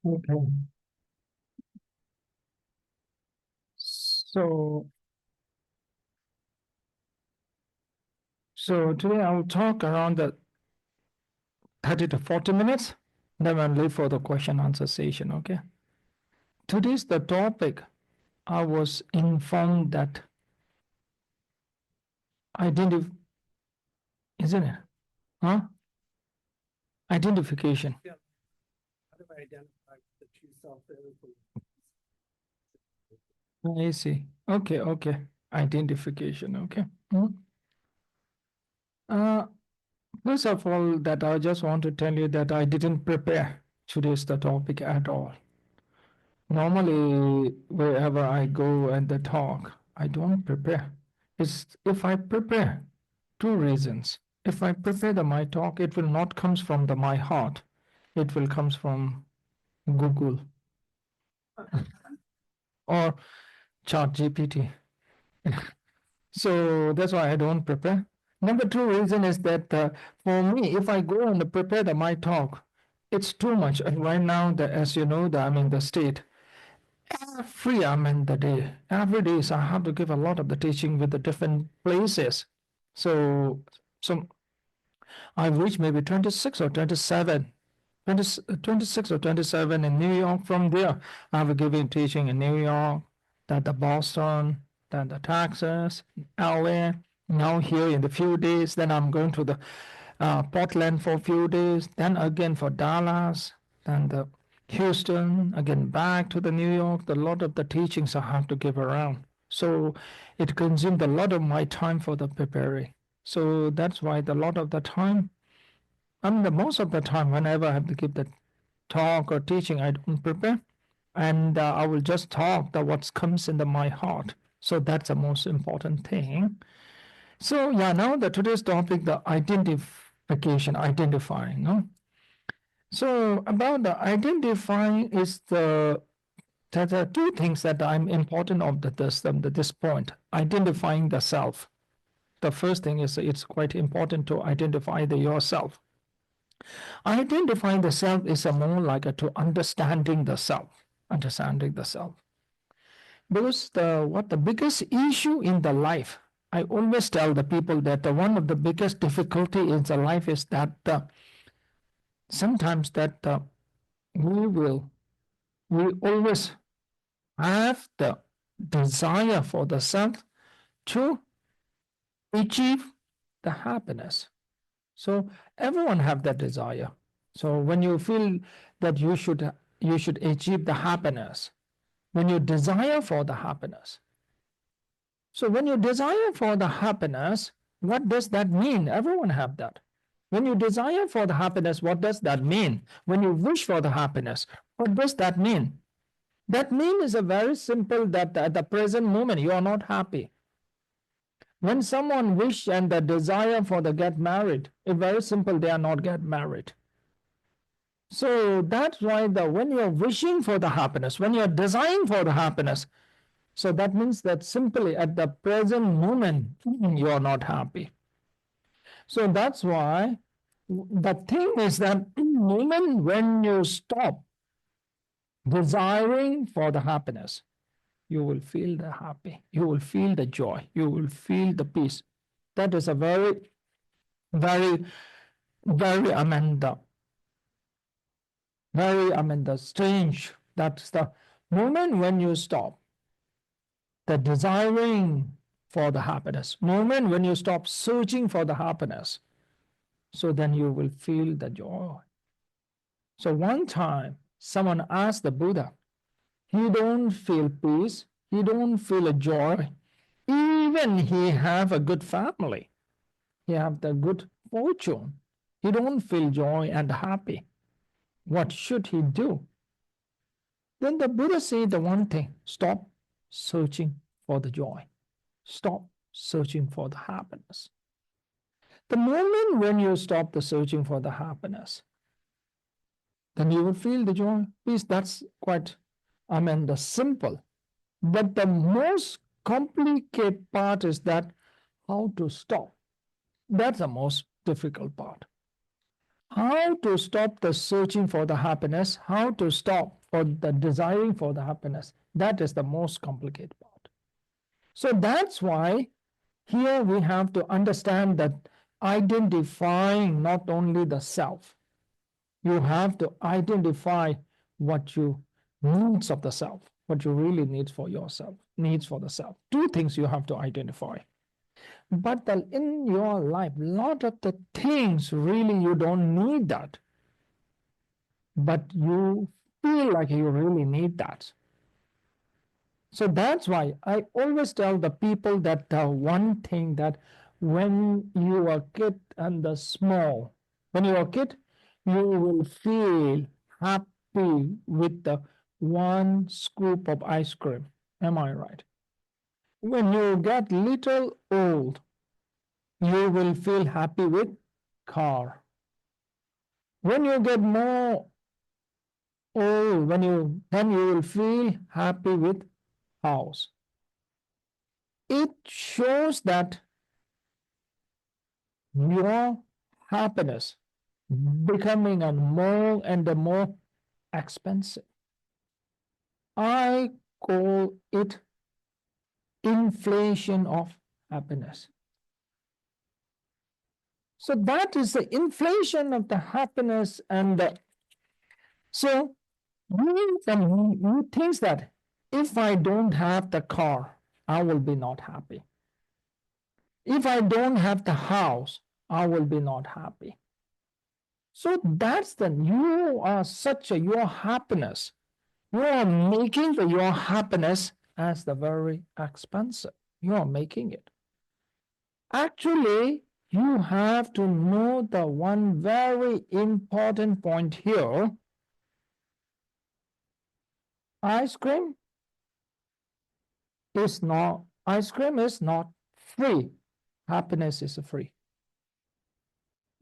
Okay. So, so today I'll talk around the 30 to 40 minutes. Then I'll leave for the question answer session. Okay. Today's the topic. I was informed that identif, isn't it? Huh? Identification. Yeah. How do I identify the true self there? I see. Okay. Okay. Identification. Okay. Hmm. Uh, First of all, that I just want to tell you that I didn't prepare today's the topic at all. Normally, wherever I go and the talk, I don't prepare. It's if I prepare, two reasons. If I prepare my talk, it will not comes from my heart. It will comes from Google or Chat GPT. So that's why I don't prepare. Number two reason is that for me, if I go and prepare my talk, it's too much. And right now, as you know, I'm in the state. Every day, so I have to give a lot of the teaching with the different places. So I've reached maybe 26 or 27, 26 or 27 in New York. From there, I've given teaching in New York, then the Boston, then the Texas, LA. Now here in the few days, then I'm going to the Portland for a few days, then again for Dallas, then the Houston, again back to the New York. A lot of the teachings I have to give around. So it consumed a lot of my time for the preparing. So that's why a lot of the time, the most of the time, whenever I have to give the talk or teaching, I don't prepare. And I will just talk the what comes into my heart. So that's the most important thing. So yeah, now the today's topic, the identification, identifying. No? So about the identifying is there are two things that I'm important of this point. Identifying the self. The first thing is it's quite important to identify yourself. Identifying the self is a more like to understanding the self. Understanding the self. Because what the biggest issue in the life, I always tell the people that one of the biggest difficulty in the life is that sometimes that we will we always have the desire for the self to achieve the happiness. So everyone have that desire. So when you feel that you should achieve the happiness, when you desire for the happiness. So when you desire for the happiness, what does that mean? Everyone have that. When you desire for the happiness, what does that mean? When you wish for the happiness, what does that mean? That mean is a very simple that at the present moment you are not happy. When someone wish and the desire for the get married, it's very simple, they are not get married. So that's why when you're wishing for the happiness, when you're desiring for the happiness, so that means that simply at the present moment you are not happy. So that's why the thing is that in the moment when you stop desiring for the happiness, you will feel the happy, you will feel the joy, you will feel the peace. That is a very, very, very, the strange. That's the moment when you stop the desiring for the happiness, moment when you stop searching for the happiness. So then you will feel the joy. So one time someone asked the Buddha, he don't feel peace, he don't feel a joy, even he have a good family, he have the good fortune, he don't feel joy and happy. What should he do? Then the Buddha said the one thing, stop searching for the joy, stop searching for the happiness. The moment when you stop the searching for the happiness, then you will feel the joy, peace. That's quite, the simple. But the most complicated part is that how to stop. That's the most difficult part. how to stop the searching for the happiness, how to stop for the desiring for the happiness. That is the most complicated part. So that's why here we have to understand that identifying not only the self, you have to identify what you needs of the self, what you really need for yourself, needs for the self. Two things you have to identify. But in your life, a lot of the things really you don't need that, but you feel like you really need that. So that's why I always tell the people that the one thing that when you are a kid and the small, when you are a kid, you will feel happy with the one scoop of ice cream. Am I right? When you get little old, you will feel happy with car. When you get more old, then you will feel happy with house. It shows that your happiness becoming a more and more expensive. I call it inflation of happiness. So that is the inflation of the happiness, and so you think that if I don't have the car, I will be not happy. If I don't have the house, I will be not happy. So that's you are your happiness. You are making your happiness as the very expensive. You are making it. Actually, you have to know the one very important point here. Ice cream is not free. Happiness is free.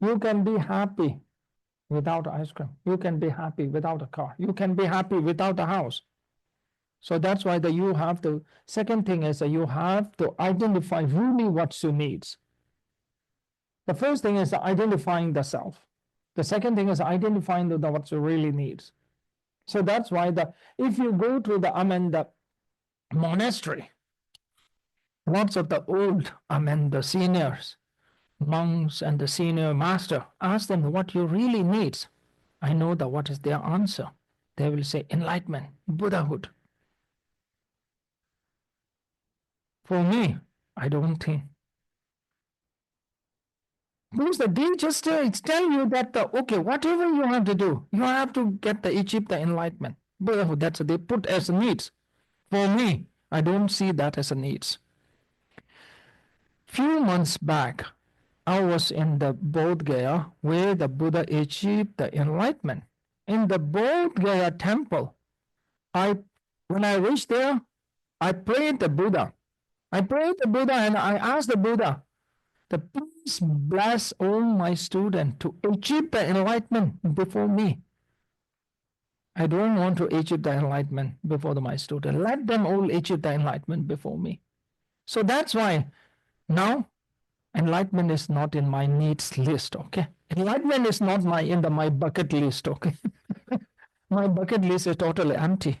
You can be happy without ice cream. You can be happy without a car. You can be happy without a house. So that's why you have to, second thing is that you have to identify really what you needs. The first thing is identifying the self. The second thing is identifying what you really needs. So that's why if you go to the monastery, lots of the old, the seniors, monks and the senior master, ask them what you really needs. I know what is their answer. They will say enlightenment, Buddhahood. For me, I don't think. Because they just tell you that, okay, whatever you have to do, you have to achieve the enlightenment. Buddhahood, that's what they put as needs. For me, I don't see that as a needs. Few months back, I was in the Bodh Gaya where the Buddha achieved the enlightenment. In the Bodh Gaya temple, when I reached there, I prayed the Buddha. And I asked the Buddha, please bless all my students to achieve the enlightenment before me. I don't want to achieve the enlightenment before my students. Let them all achieve the enlightenment before me. So that's why now enlightenment is not in my needs list, okay? Enlightenment is not in my bucket list, okay? My bucket list is totally empty.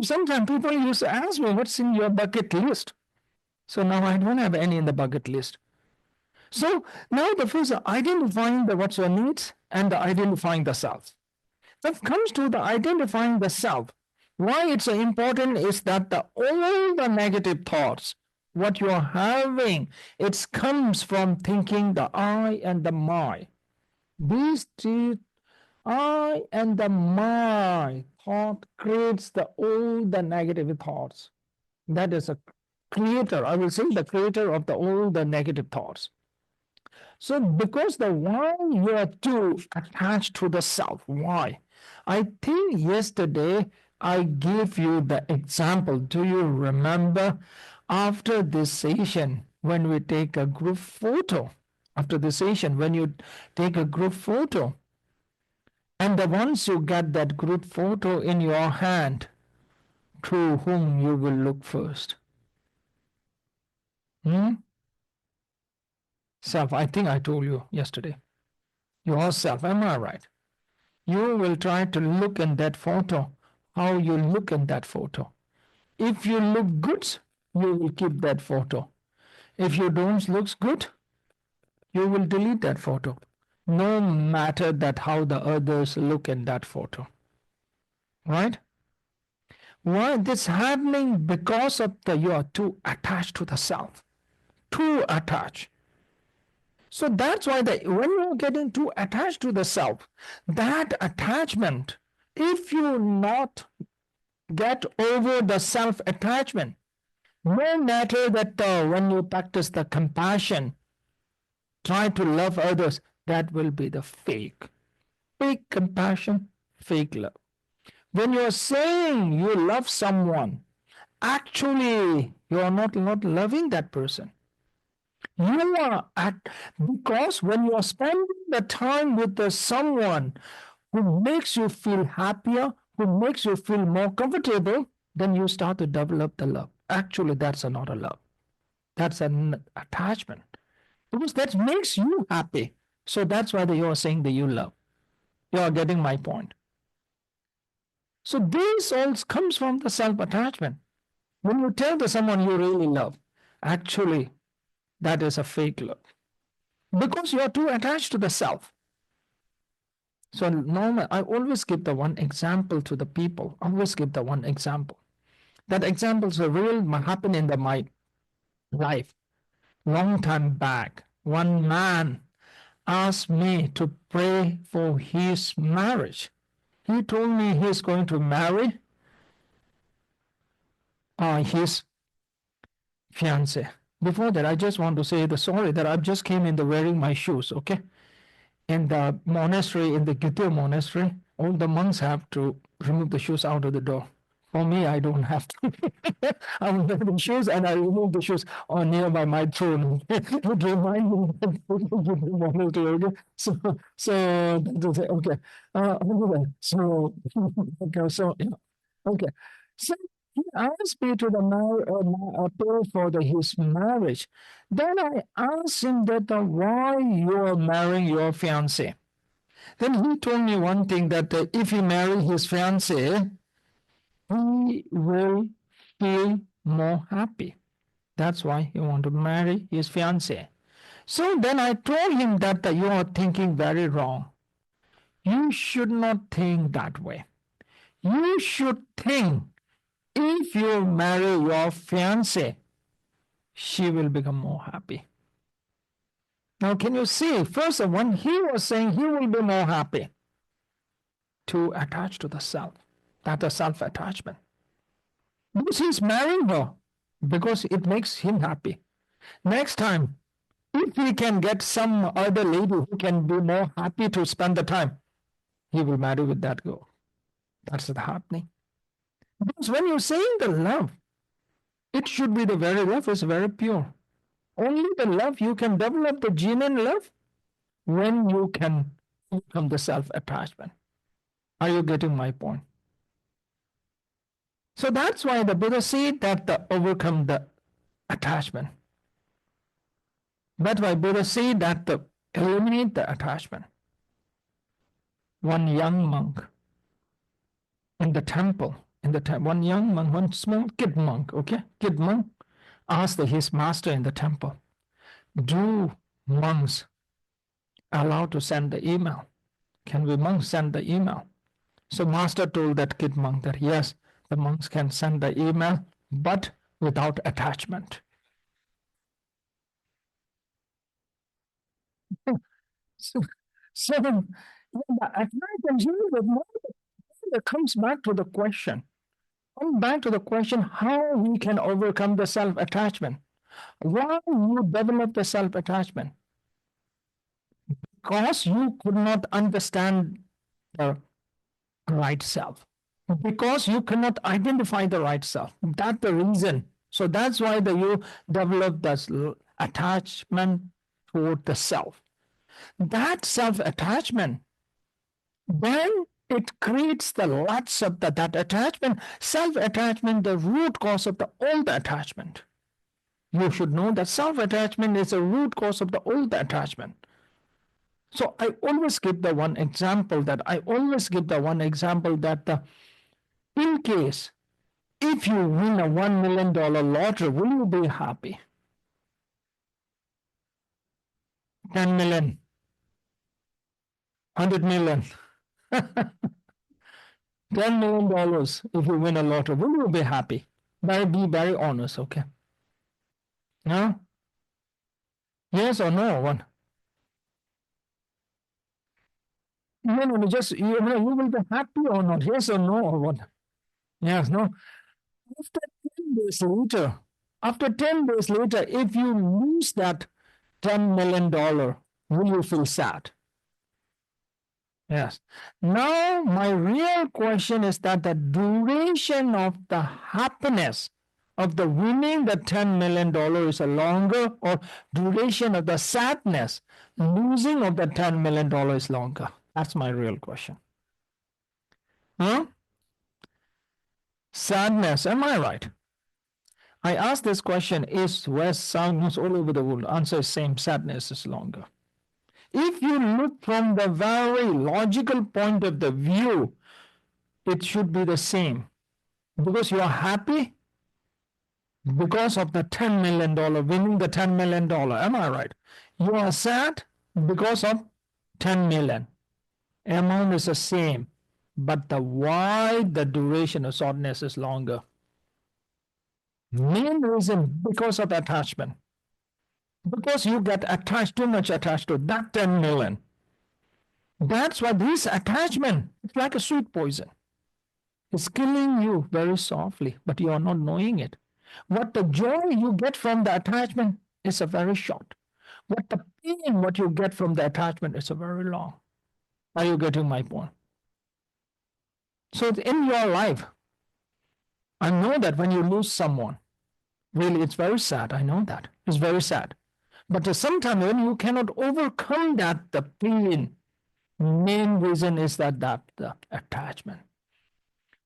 Sometimes people used to ask me, what's in your bucket list? So now I don't have any in the bucket list. So now the first identifying what's your needs and identifying the self. That comes to the identifying the self. Why it's so important is that all the negative thoughts, what you are having, it comes from thinking the I and the my. These three, I and the my thought creates all the negative thoughts. That is a creator, I will say the creator of all the negative thoughts. So because why you are too attached to the self, why? I think yesterday I gave you the example. Do you remember after this session when we take a group photo? After the session, when you take a group photo, and once you get that group photo in your hand, to whom you will look first? Self, I think I told you yesterday. yourself. Am I right? You will try to look in that photo, how you look in that photo. If you look good, you will keep that photo. If you don't look good, you will delete that photo. No matter that how the others look in that photo. Right? Why this happening? Because of the you are too attached to the self. Too attached. So that's why when you're getting too attached to the self, that attachment, if you not get over the self attachment, no matter that when you practice the compassion, try to love others, that will be the fake compassion, fake love. When you're saying you love someone, actually you are not loving that person. You are because when you are spending the time with someone who makes you feel happier, who makes you feel more comfortable, then you start to develop the love. Actually, that's not a love. That's an attachment. Because that makes you happy. So that's why you are saying that you love. You are getting my point. So this all comes from the self-attachment. When you tell to someone you really love, actually, that is a fake love. Because you are too attached to the self. So normal, I always give the one example to the people. I always give the one example. That example is a real happen in my life. Long time back, one man asked me to pray for his marriage. He told me he's going to marry his fiance. Before that, I just want to say sorry that I just came in wearing my shoes, okay? In the monastery, in the Gita monastery, all the monks have to remove the shoes out of the door. For me, I don't have to. I wear the shoes and I remove the shoes nearby my throne. It would remind me that monastery. So that's it. Okay. Anyway, so okay, so yeah. Okay. So he asked me to pray for his marriage. Then I asked him that why you are marrying your fiancée. Then he told me one thing that if he marry his fiancée, he will feel more happy. That's why he want to marry his fiancée. So then I told him that you are thinking very wrong. You should not think that way. You should think if you marry your fiancée, she will become more happy. Now, can you see? First, when he was saying he will be more happy, to attach to the self, that is self-attachment. Because he's marrying her, because it makes him happy. Next time, if he can get some other lady who can be more happy to spend the time, he will marry with that girl. That's the happening. Because when you're saying the love, it should be the very love is very pure. Only the love you can develop the genuine love when you can overcome the self-attachment. Are you getting my point? So that's why the Buddha said that overcome the attachment. That's why Buddha said that eliminate the attachment. One young monk in the temple, one young monk, one small kid monk, okay, kid monk asked his master in the temple, do monks allowed to send the email? Can we monks send the email? So master told that kid monk that yes, the monks can send the email, but without attachment. So the attachment comes back to the question. How we can overcome the self-attachment. Why you develop the self-attachment? Because you could not understand the right self. Because you cannot identify the right self. That's the reason. So that's why you develop this attachment toward the self. That self-attachment, then it creates the lots of that attachment. Self-attachment, the root cause of all the attachment. You should know that self-attachment is the root cause of all the attachment. So I always give the one example that in case if you win a $1 million lottery, will you be happy? 10 million, 100 million, $10 million if you win a lottery, will you be happy? Be very honest, okay? No? Yes or no? One. No, just you will be happy or not? Yes or no or what? Yes, no. After 10 days later, if you lose that $10 million, will you feel sad? Yes. Now, my real question is that the duration of the happiness of the winning the $10 million is a longer, or duration of the sadness, losing of the $10 million is longer? That's my real question. Huh? Sadness, am I right? I ask this question, east, west, south, north, all over the world. Answer is same, sadness is longer. If you look from the very logical point of the view, it should be the same. Because you are happy because of the $10 million, winning the $10 million. Am I right? You are sad because of 10 million. Amount is the same, but the duration of sadness is longer. Main reason because of attachment. Because you get attached, too much attached to that 10 million. That's why this attachment is like a sweet poison. It's killing you very softly, but you are not knowing it. What the joy you get from the attachment is a very short. What the pain, what you get from the attachment is a very long. Are you getting my point? So in your life, I know that when you lose someone, really, it's very sad. I know that. It's very sad. But sometimes when you cannot overcome that, the pain, main reason is that the attachment.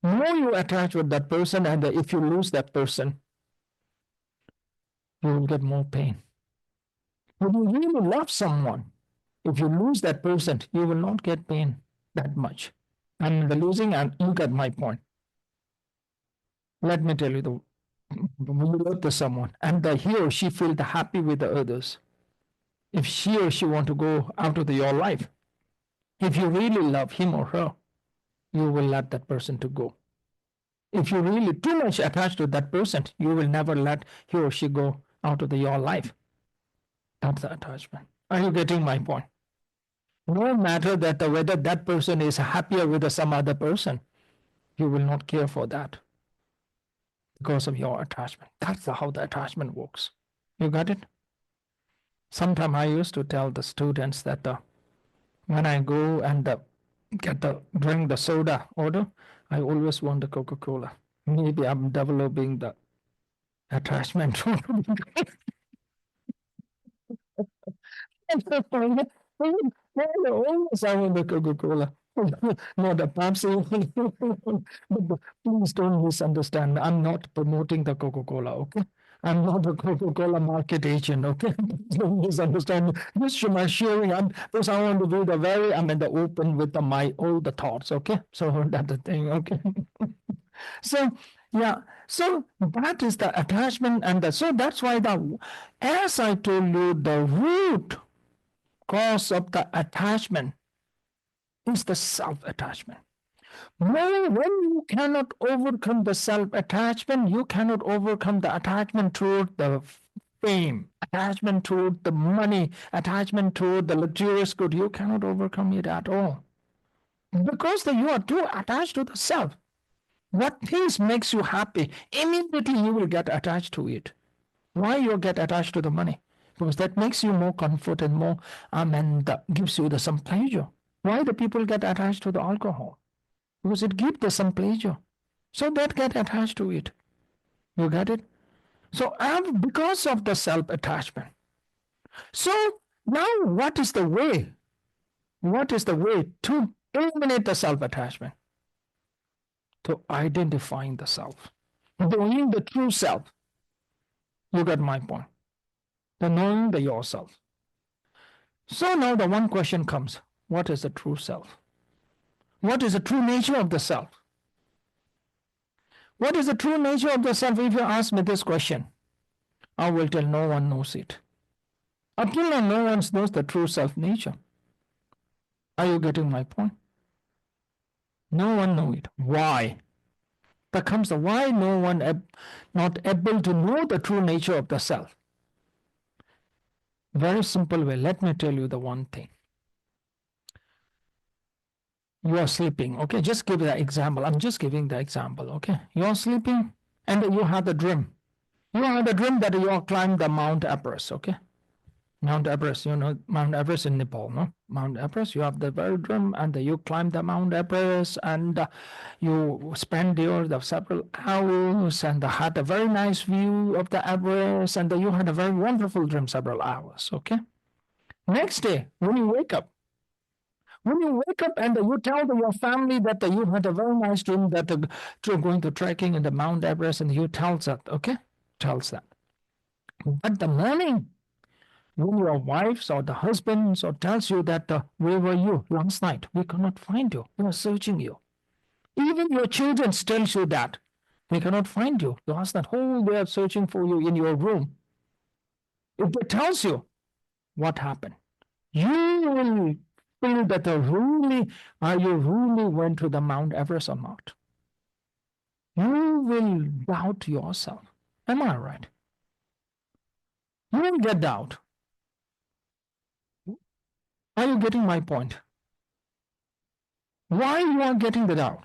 More you attach with that person, and if you lose that person, you will get more pain. When you really love someone, if you lose that person, you will not get pain that much. And the losing, and you get my point. Let me tell you, when you love someone, and he or she feel happy with the others, if she or she want to go out of your life, if you really love him or her, you will let that person to go. If you really too much attached to that person, you will never let he or she go out of your life. That's the attachment. Are you getting my point? No matter that whether that person is happier with some other person, you will not care for that because of your attachment. That's how the attachment works. You got it? Sometimes I used to tell the students that when I go and drink the soda order, I always want the Coca-Cola. Maybe I'm developing the attachment. Always I want the Coca-Cola. Not the Pepsi. But please don't misunderstand. I'm not promoting the Coca-Cola, okay? I'm not a Coca-Cola market agent, okay? Don't misunderstand. This is my sharing. Because I want to be I'm in the open with all the thoughts, okay? So that's the thing, okay? So, yeah. So that is the attachment, and so that's why as I told you, the root cause of the attachment is the self-attachment. When you cannot overcome the self-attachment, you cannot overcome the attachment toward the fame, attachment toward the money, attachment toward the luxurious good. You cannot overcome it at all. Because you are too attached to the self. What things makes you happy, immediately you will get attached to it. Why you get attached to the money? Because that makes you more comfort and more, and gives you some pleasure. Why the people get attached to the alcohol? Because it gives them some pleasure. So that get attached to it. You get it? So because of the self-attachment. So now what is the way? What is the way to eliminate the self-attachment? To identifying the self. Knowing the true self. You got my point. The knowing the yourself. So now the one question comes, what is the true self? What is the true nature of the self? What is the true nature of the self? If you ask me this question, I will tell no one knows it. Until now, no one knows the true self nature. Are you getting my point? No one knows it. Why? There comes the why no one not able to know the true nature of the self. Very simple way. Let me tell you the one thing. You are sleeping, okay? Just give the example. I'm just giving the example, okay? You are sleeping and you have the dream. You have the dream that you are climbing the Mount Everest, okay? Mount Everest, you know, Mount Everest in Nepal, no? Mount Everest, you have the very dream and you climb the Mount Everest and you spend there the several hours and had a very nice view of the Everest and you had a very wonderful dream several hours, okay? Next day, when you wake up and you tell your family that you had a very nice dream that you're going to trekking in the Mount Everest and you tells that, okay? Tells that. But the morning, when your wives or the husbands or tells you that where were you last night? We cannot find you. We are searching you. Even your children tells you that we cannot find you. Last night, whole day of searching for you in your room. If they tells you what happened, you will feel that you really went to the Mount Everest or not. You will doubt yourself. Am I right? You will get doubt. Are you getting my point? Why you are getting the doubt?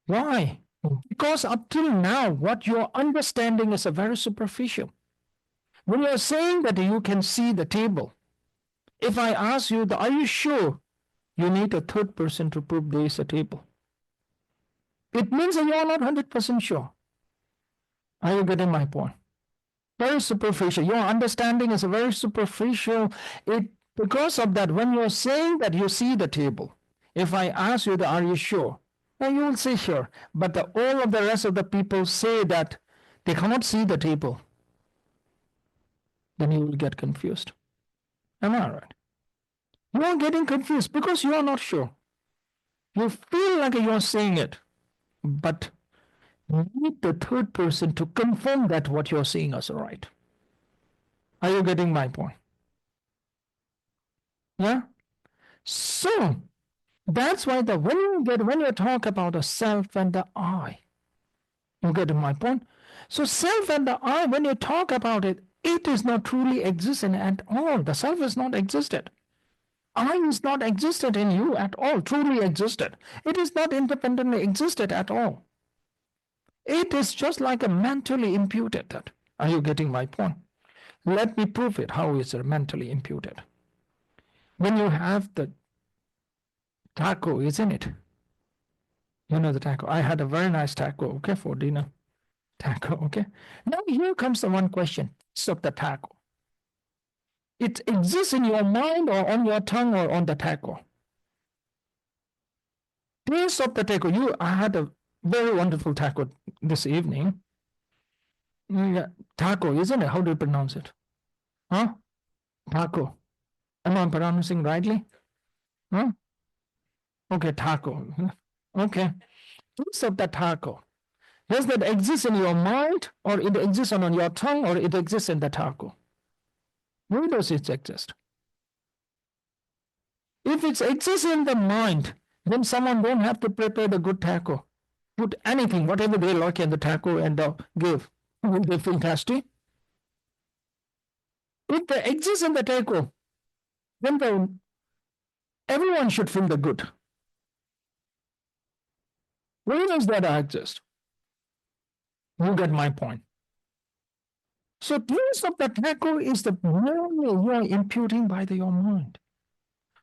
Why? Because up till now, what you're understanding is a very superficial. When you're saying that you can see the table, if I ask you, are you sure you need a third person to prove there is a table? It means that you're not 100% sure. Are you getting my point? Very superficial. Your understanding is very superficial. Because of that, when you're saying that you see the table, if I ask you, are you sure? Well, you will say sure. But all of the rest of the people say that they cannot see the table. Then you will get confused. Am I right? You are getting confused because you are not sure. You feel like you are saying it, but you need the third person to confirm that what you are saying is right. Are you getting my point? Yeah? So that's why when you talk about the self and the I, you get my point? So self and the I, when you talk about it, it is not truly existent at all. The self is not existed. I is not existed in you at all, truly existed. It is not independently existed at all. It is just like a mentally imputed. That. Are you getting my point? Let me prove it. How is it mentally imputed? When you have the taco, isn't it? You know the taco. I had a very nice taco, okay, for dinner. Taco, okay. Now here comes the one question. Taste of the taco. It exists in your mind or on your tongue or on the taco. Taste of the taco. I had a very wonderful taco this evening. Yeah, taco, isn't it? How do you pronounce it? Huh? Taco. Am I pronouncing rightly? Huh? Okay, taco. Okay. Taste of the taco. Does that exist in your mind, or it exists on your tongue, or it exists in the taco? Where does it exist? If it exists in the mind, then someone don't have to prepare the good taco. Put anything, whatever they like in the taco and give. Will they feel tasty? If they exist in the taco, then everyone should feel the good. Where does that exist? You get my point. So taste of the taco is the memory you are imputing by your mind.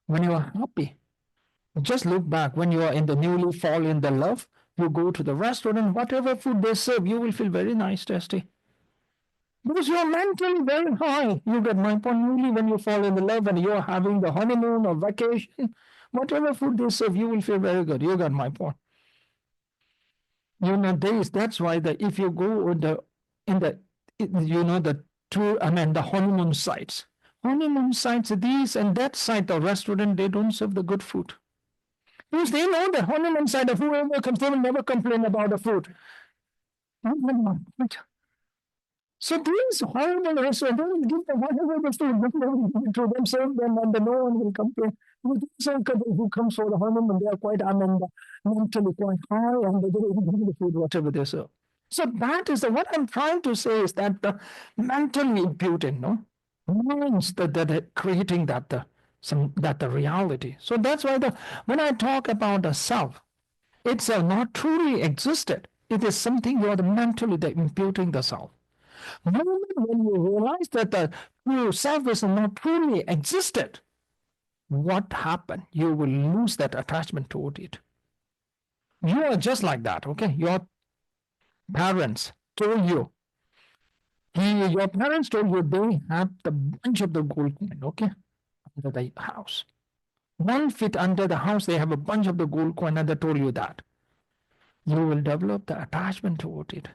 When you are happy, just look back. When you are in the newly fall in the love, you go to the restaurant, whatever food they serve, you will feel very nice, tasty. Because you are mentally very high. You get my point. Only when you fall in the love and you are having the honeymoon or vacation, whatever food they serve, you will feel very good. You got my point. That's why if you go the honeymoon sites, honeymoon sites, these and that site, the restaurant, they don't serve the good food. Because they know the honeymoon site of whoever comes, they will never complain about the food. So these horrible restaurants, they will give them whatever the food to them, serve them, and no one will complain. Some couple who comes for the honeymoon, they are quite mentally quite high, and they will give the food whatever they serve. So that is what I'm trying to say is that the mentally imputing, no, means that creating that the reality. So that's why when I talk about the self, it's not truly existed. It is something you are mentally imputing the self. When you realize that the true self is not truly existed, what happened? You will lose that attachment toward it. You are just like that, okay? Your parents told you, your parents told you they have the bunch of the gold coin, okay, under the house. 1 feet under the house, they have a bunch of the gold coin, and they told you that. You will develop the attachment toward it.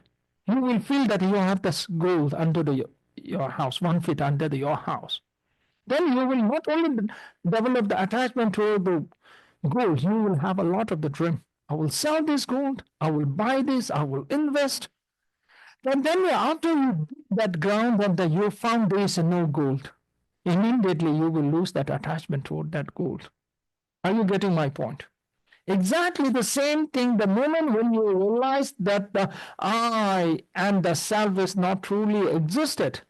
You will feel that you have this gold under your house, 1 feet under your house. Then you will not only develop the attachment toward the gold, you will have a lot of the dream. I will sell this gold, I will buy this, I will invest. And then after you dig that ground and you found there is no gold, immediately you will lose that attachment toward that gold. Are you getting my point? Exactly the same thing the moment when you realize that the I and the self is not truly existed,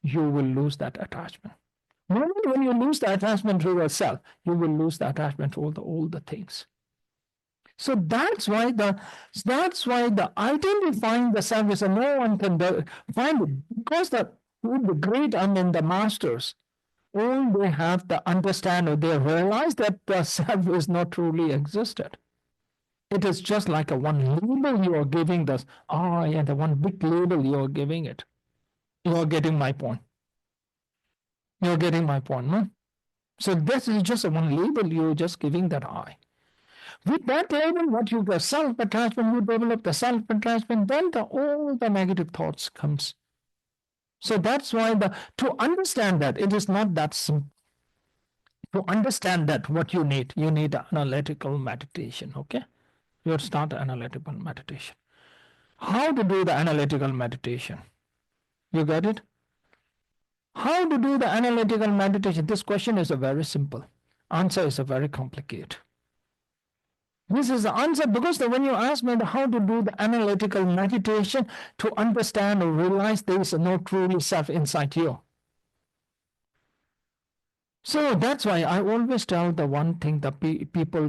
you will lose that attachment. The moment when you lose the attachment to yourself, you will lose the attachment to all the things. So that's why the identifying the self is no one can find it, because the great the masters, all they have to understand or they realize that the self is not truly existed. It is just like a one label you are giving this I, and the one big label you are giving it. You are getting my point. You're getting my point, no? So this is just a one label you're just giving that I. With that label, what you get self-attachment, you develop the self-attachment, then all the negative thoughts comes. So that's why to understand that, it is not that simple. To understand that, what you need analytical meditation, okay? You start analytical meditation. How to do the analytical meditation? You got it? How to do the analytical meditation? This question is a very simple. Answer is a very complicated. This is the answer because when you ask me how to do the analytical meditation to understand or realize there is no truly self inside you. So that's why I always tell the one thing, the people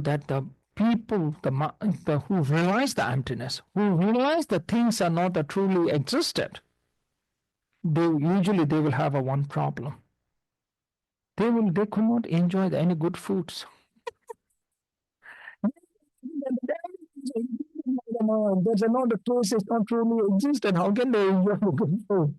who realize the emptiness, who realize that things are not truly existed, they will have one problem. They could not enjoy any good foods. There's another place is not truly existed. How can they enjoy the good food?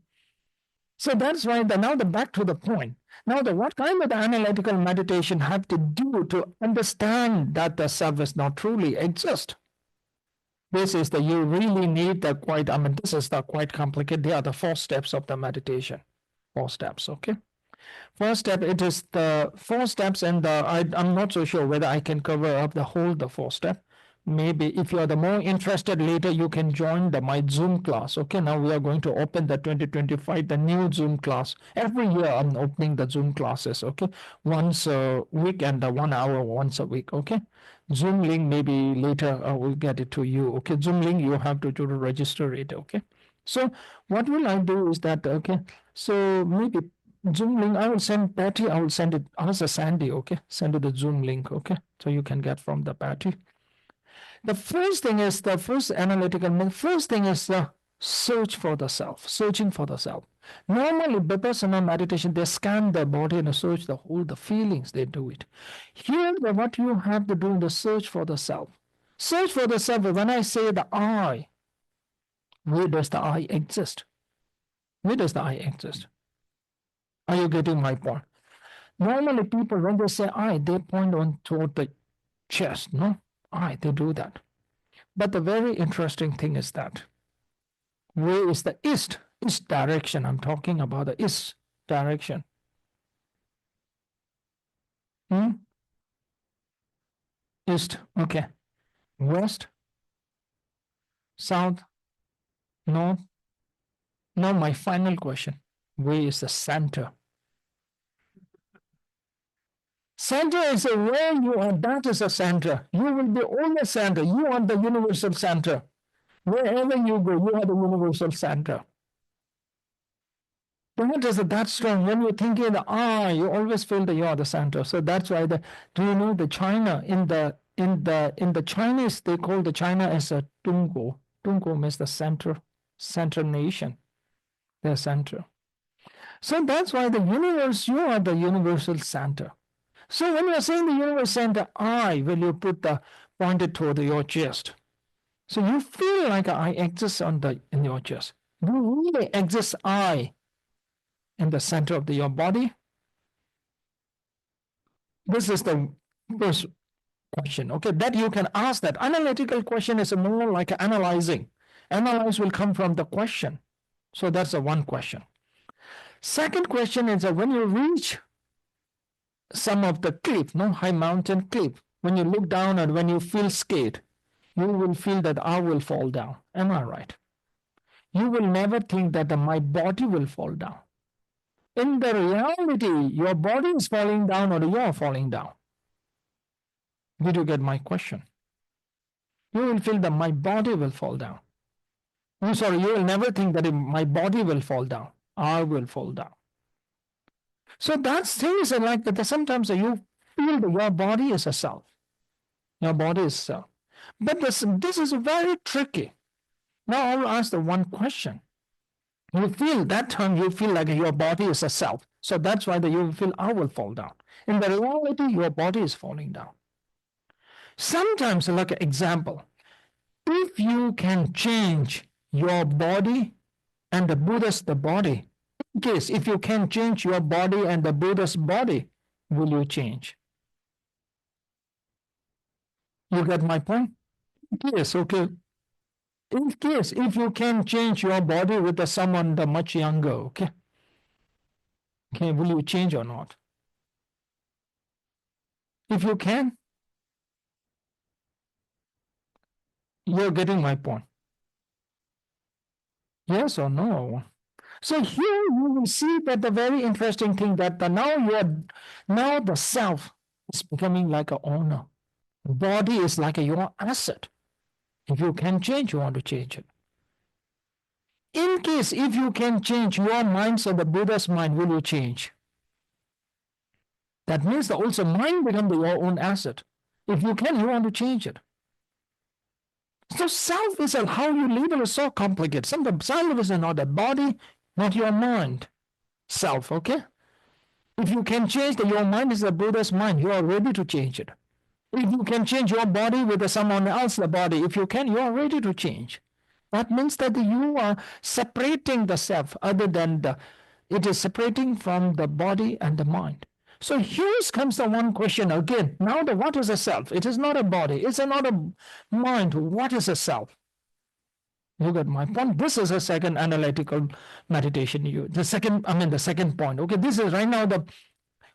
So that's why now back to the point. Now what kind of analytical meditation have to do to understand that the self is not truly exist? This is you really need this is quite complicated. They are the 4 steps of the meditation. 4 steps, okay? First step, it is the 4 steps, and I'm not so sure whether I can cover up the 4 step. Maybe if you are more interested later, you can join my Zoom class. Okay, now we are going to open the 2025, the new Zoom class. Every year I'm opening the Zoom classes, okay? Once a week and 1 hour once a week, okay? Zoom link maybe later I will get it to you, okay? Zoom link you have to register it, okay? So what will I do is that, okay? So maybe Zoom link, I will send Patty, I will send it, ask Sandy, okay? Send it the Zoom link, okay? So you can get from the Patty. The first thing is the search for the self, searching for the self. Normally, Vipassana meditation, they scan the body and search the feelings, they do it. Here, what you have to do is the search for the self. Search for the self, when I say the I, where does the I exist? Where does the I exist? Are you getting my point? Normally, people, when they say I, they point toward the chest, no? They do that. But the very interesting thing is that where is the east direction? I'm talking about the east direction? East, okay. West, south, north. Now my final question. Where is the center? Center is where you are, that is the center. You will be always center. You are the universal center. Wherever you go, you are the universal center. That is that strong. When you're thinking the you always feel that you are the center. So that's why do you know the China in the Chinese they call the China as a Dongguo. Dongguo means the center nation. The center. So that's why the universe, you are the universal center. So when you're saying the universe center, will you put the pointed toward your chest? So you feel like I exist in your chest. Do you really exist in the center of your body? This is the first question. Okay, that you can ask that. Analytical question is more like analyzing. Analyze will come from the question. So that's the one question. Second question is that when you reach some of the cliff, high mountain cliff, when you look down and when you feel scared, you will feel that I will fall down. Am I right? You will never think that my body will fall down. In the reality, your body is falling down or you are falling down. Did you get my question? You will feel that my body will fall down. I'm sorry, you will never think that my body will fall down. I will fall down. So that's things like that. Sometimes you feel that your body is a self. Your body is self. But this is very tricky. Now I will ask the one question. You feel that time you feel like your body is a self. So that's why you feel I will fall down. In the reality, your body is falling down. Sometimes, like an example, if you can change your body and the Buddha's the body, in case if you can change your body and the Buddha's body, will you change? You get my point? Yes, okay. In case if you can change your body with someone much younger, okay, will you change or not? If you can, you're getting my point. Yes or no? So here you will see that the very interesting thing that now the self is becoming like an owner. Body is like your asset. If you can change, you want to change it. In case if you can change your mind, so the Buddha's mind, will you change? That means that also mind becomes your own asset. If you can, you want to change it. So self is how you live is so complicated. Sometimes self is not the body, not your mind. Self, okay? If you can change your mind is the Buddha's mind, you are ready to change it. If you can change your body with someone else's body, if you can, you are ready to change. That means that you are separating the self other than it is separating from the body and the mind. So here comes the one question again. Now what is a self? It is not a body. It's not a mind. What is a self? You got my point. This is a second analytical meditation. The second point. Okay, this is right now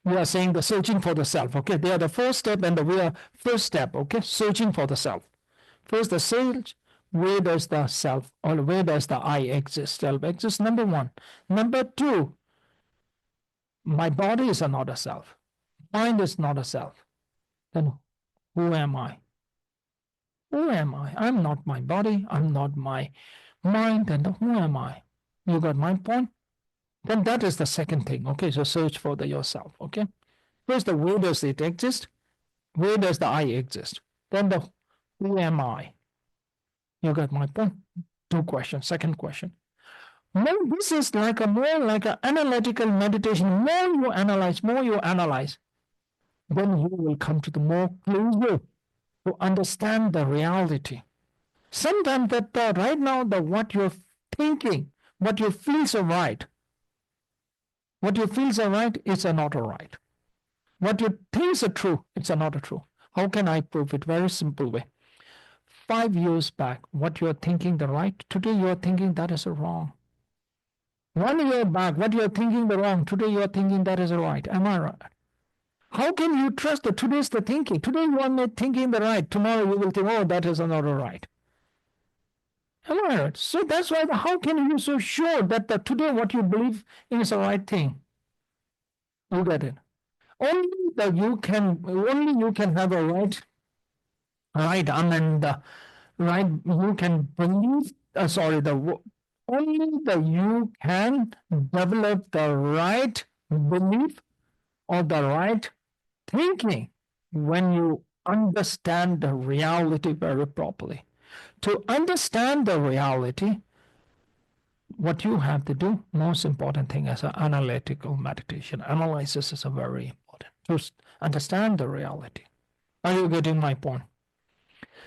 we are saying the searching for the self. Okay, they are the first step and we are first step. Okay, searching for the self. First the search. Where does the self or where does the I exist? Self exists. Number one. Number two. My body is not a self. Mind is not a self. Then who am I? Who am I? I'm not my body. I'm not my mind. Then who am I? You got my point? Then that is the second thing. Okay, so search for yourself. Okay. First, where does it exist? Where does the I exist? Then who am I? You got my point? Two questions. Second question. Now this is more like an analytical meditation. More you analyze, then you will come to the more closer to understand the reality. Sometimes that right now what you're thinking, what you feel so right, it's not right. What you think is true, it's not true. How can I prove it? Very simple way. 5 years back, what you're thinking the right, today you're thinking that is wrong. 1 year back, what you're thinking the wrong, today you're thinking that is right. Am I right? How can you trust that today's the thinking? Today you are not thinking the right. Tomorrow you will think, oh, that is not right. Am I right? So that's why how can you be so sure that today what you believe is the right thing? You get it? Only you can have a right and right you can believe. Only the you can develop the right belief or the right thinking when you understand the reality very properly. To understand the reality, what you have to do, most important thing is an analytical meditation. Analysis is a very important to understand the reality. Are you getting my point?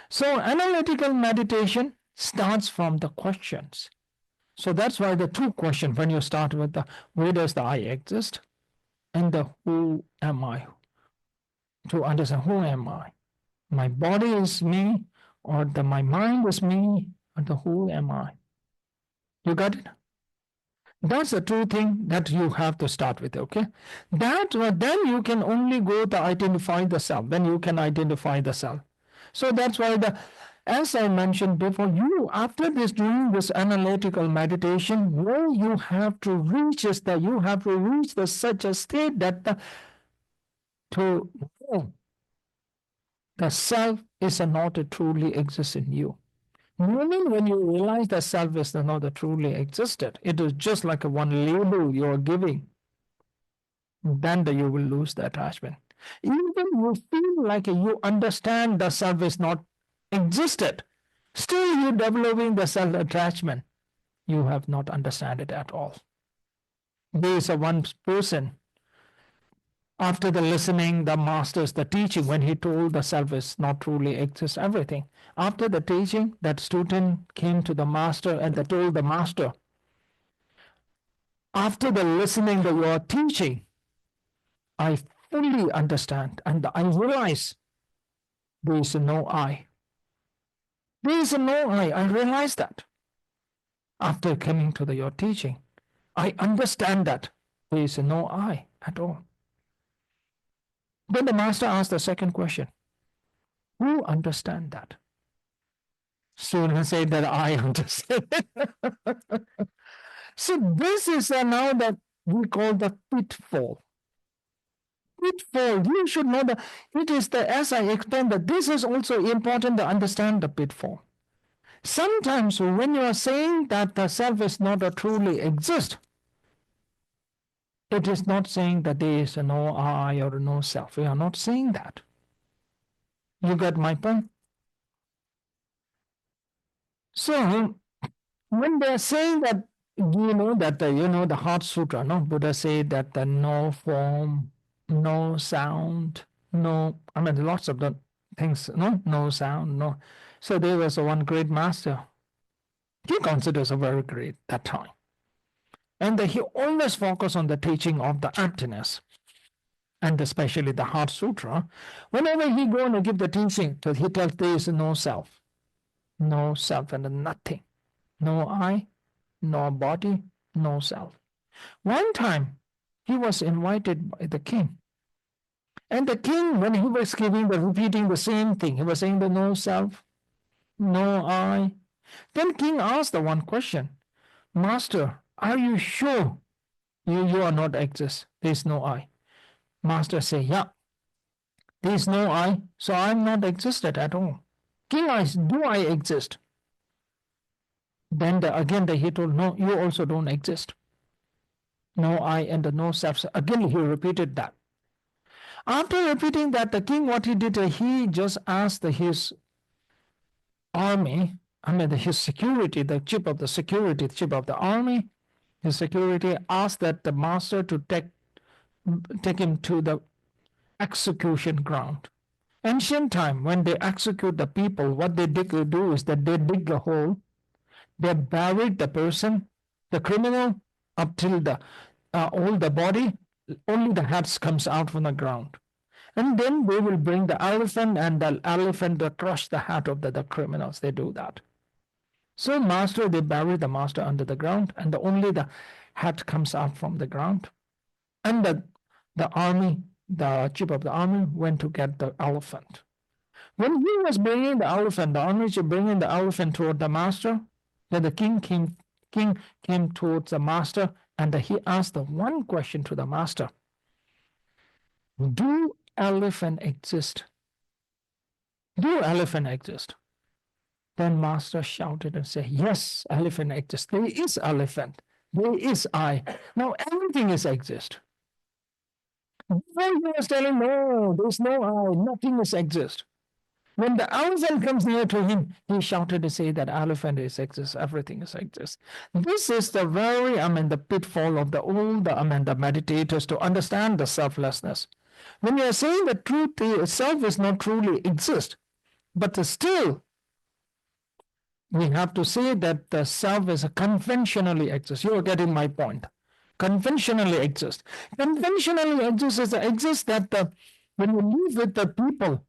So analytical meditation starts from the questions. So that's why the two questions when you start with the where does the I exist and the who am I? To understand who am I? My body is me, or my mind is me, or the who am I? You got it? That's the true thing that you have to start with, okay? Then you can only go to identify the self. Then you can identify the self. So that's why as I mentioned before, after doing this analytical meditation, where you have to reach is that you have to reach such a state that to know the self is not truly exists in you. Meaning when you realize that self is not truly existed, it is just like a one label you are giving, then you will lose the attachment. Even you feel like you understand the self is not existed, still you developing the self attachment. You have not understand it at all. There is a one person after the listening, the master's, the teaching, when he told the self is not truly exists, everything. After the teaching, that student came to the master and they told the master, after the listening that you are teaching, I fully understand and I realize there is no I. There is no I. I realize that. After coming to your teaching, I understand that there is no I at all. Then the master asked the second question. Who understand that? Student said that I understand. So this is now that we call the pitfall. Pitfall. You should know that it is as I explained that this is also important to understand the pitfall. Sometimes when you are saying that the self is not a truly exist, it is not saying that there is no I or no self. We are not saying that. You get my point? So when they are saying that, the Heart Sutra, no, Buddha said that the no form, no sound, lots of the things, no sound, no. So there was one great master. He considers a very great that time. And he always focused on the teaching of the emptiness, and especially the Heart Sutra. Whenever he go and give the teaching, he tells there is no self and nothing. No I, no body, no self. One time, he was invited by the king. And the king, when he was repeating the same thing, he was saying the no self, no I. Then king asked the one question, Master, are you sure you are not exist? There is no I. Master say, yeah, there is no I, so I am not existed at all. King asks, do I exist? Then again he told, no, you also don't exist. No I and the no self. Again he repeated that. After repeating that, the king, what he did, he just asked his army, his security, the chief of the army, his security asked that the master to take him to the execution ground. Ancient time, when they execute the people, what they do is that they dig a hole, they buried the person, the criminal, up till all the body, only the head comes out from the ground. And then they will bring the elephant, and the elephant will crush the head of the criminals. They do that. So master, they bury the master under the ground, and only the head comes up from the ground. And the army, the chief of the army, went to get the elephant. When he was bringing the elephant, the army chief bringing the elephant toward the master, then the king came towards the master, and he asked the one question to the master: Do elephant exist? Do elephant exist? Then master shouted and said, Yes, elephant exists. There is elephant. There is I. Now everything is exist. Before he was telling, no, there's no I, nothing is exist. When the elephant comes near to him, he shouted to say that elephant is exist, everything is exist. This is the very, the pitfall of the old, the meditators to understand the selflessness. When you are saying the truth, the self is not truly exist, but still, we have to say that the self is conventionally exists. You are getting my point. Conventionally exists. Conventionally exists that when you live with the people,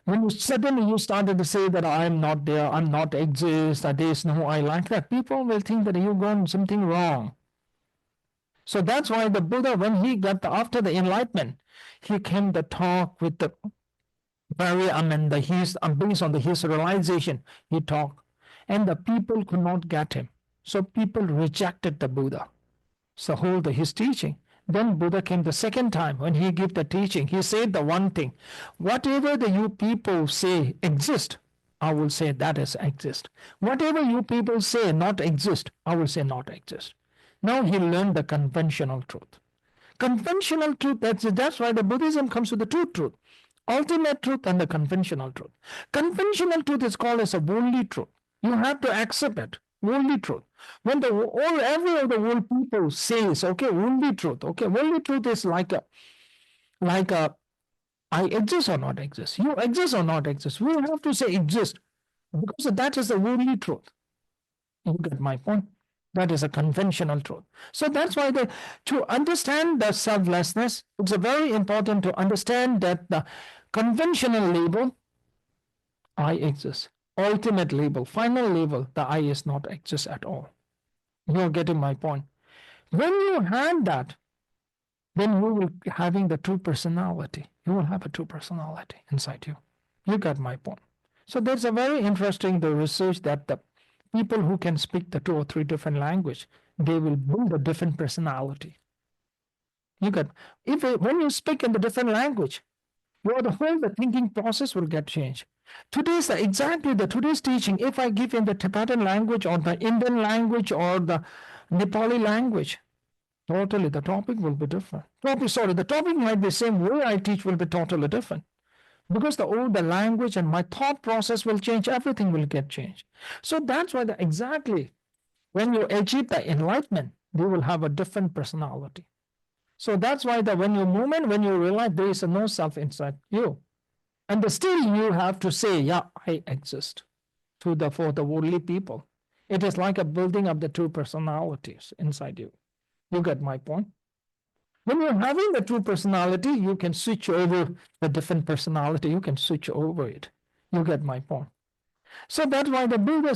when you suddenly you started to say that I am not there, I'm not exist, that there is no I like that, people will think that you've gone something wrong. So that's why the Buddha, when he got after the enlightenment, he came to talk with the very, based on his realization, he talked. And the people could not get him. So people rejected the Buddha. So hold his teaching. Then Buddha came the second time when he gave the teaching. He said the one thing: whatever you people say exist, I will say that is exist. Whatever you people say not exist, I will say not exist. Now he learned the conventional truth. Conventional truth, that's why the Buddhism comes with the true truth. Ultimate truth and the conventional truth. Conventional truth is called as a worldly truth. You have to accept it. Worldly truth. When every of the world people says, okay, worldly truth. Okay, worldly truth is like a I exist or not exist. You exist or not exist. We have to say exist, because that is the worldly truth. You get my point? That is a conventional truth. So that's why to understand the selflessness, it's very important to understand that the conventional label, I exist. Ultimate label, final label, the I is not exist at all. You're getting my point. When you have that, then you will be having the true personality. You will have a true personality inside you. You got my point. So there's a very interesting the research that the people who can speak the 2 or 3 different language, they will build a different personality. You got when you speak in the different language, the whole the thinking process will get changed. Today's teaching, if I give in the Tibetan language or the Indian language or the Nepali language, totally the topic will be different. The topic might be the same, way I teach will be totally different. Because the language and my thought process will change, everything will get changed. So that's why exactly when you achieve the enlightenment, you will have a different personality. So that's why when you realize there is no self inside you, and still you have to say, yeah, I exist for the worldly people. It is like a building up the 2 personalities inside you. You get my point? When you're having the true personality, you can switch over the different personality. You can switch over it. You get my point? So that's why the Buddha,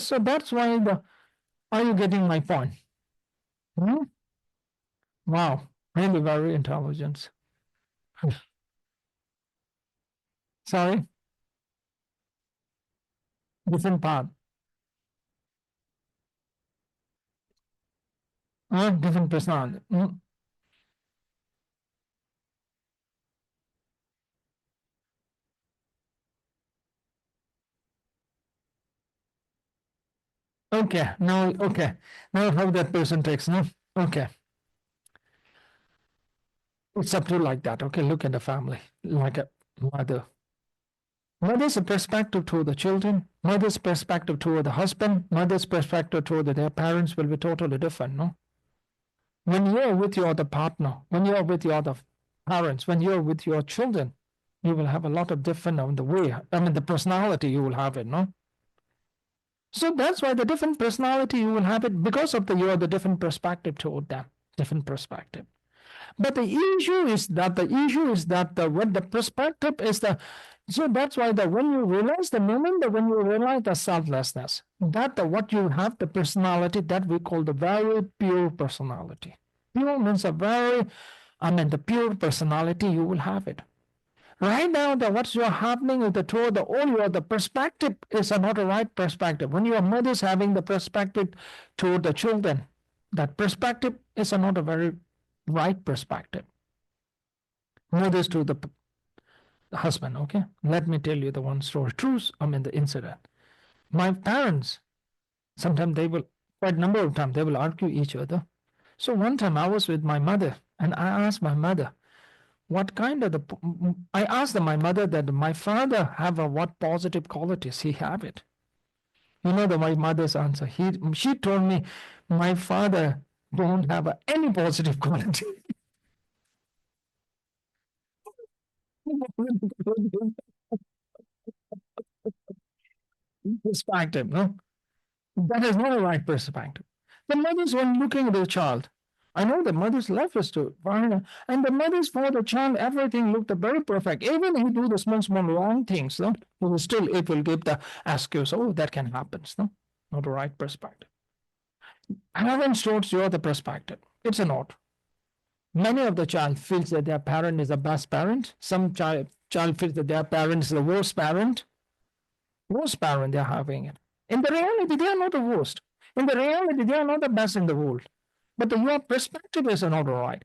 are you getting my point? Wow, really very intelligent. Sorry? Different path. Different personality. Okay, now how that person takes, no? Okay. It's up to like that. Okay, look at the family, like a mother. Mother's perspective toward the children, mother's perspective toward the husband, mother's perspective toward their parents will be totally different, no? When you're with your other partner, when you're with your other parents, when you're with your children, you will have a lot of different the personality you will have it, no? So that's why the different personality you will have it because of the different perspective toward them, different perspective. But the issue is that when the perspective is so that's why when you realize the moment that when you realize the selflessness, what you have the personality that we call the very pure personality. Pure means the pure personality, you will have it. Right now, what's happening is the perspective is not a right perspective. When your mother is having the perspective toward the children, that perspective is not a very right perspective. Mothers to the husband, okay? Let me tell you the one story. The incident. My parents, sometimes they will, quite a number of times, they will argue each other. So one time I was with my mother and I asked my mother, I asked my mother that my father have what positive qualities he have it. My mother's answer. She told me, my father don't have any positive quality. Perspective, no? That is not a right perspective. The mother's one looking at the child. I know the mother's love is to and the mother's for the child, everything looked very perfect. Even he do the small wrong things, no? It will give the excuse, oh, that can happen, no? Not the right perspective. Parents told you the perspective. It's a not. Many of the child feels that their parent is the best parent. Some child feels that their parent is the worst parent. Worst parent they're having it. In the reality, they are not the worst. In the reality, they are not the best in the world. But your perspective is not right.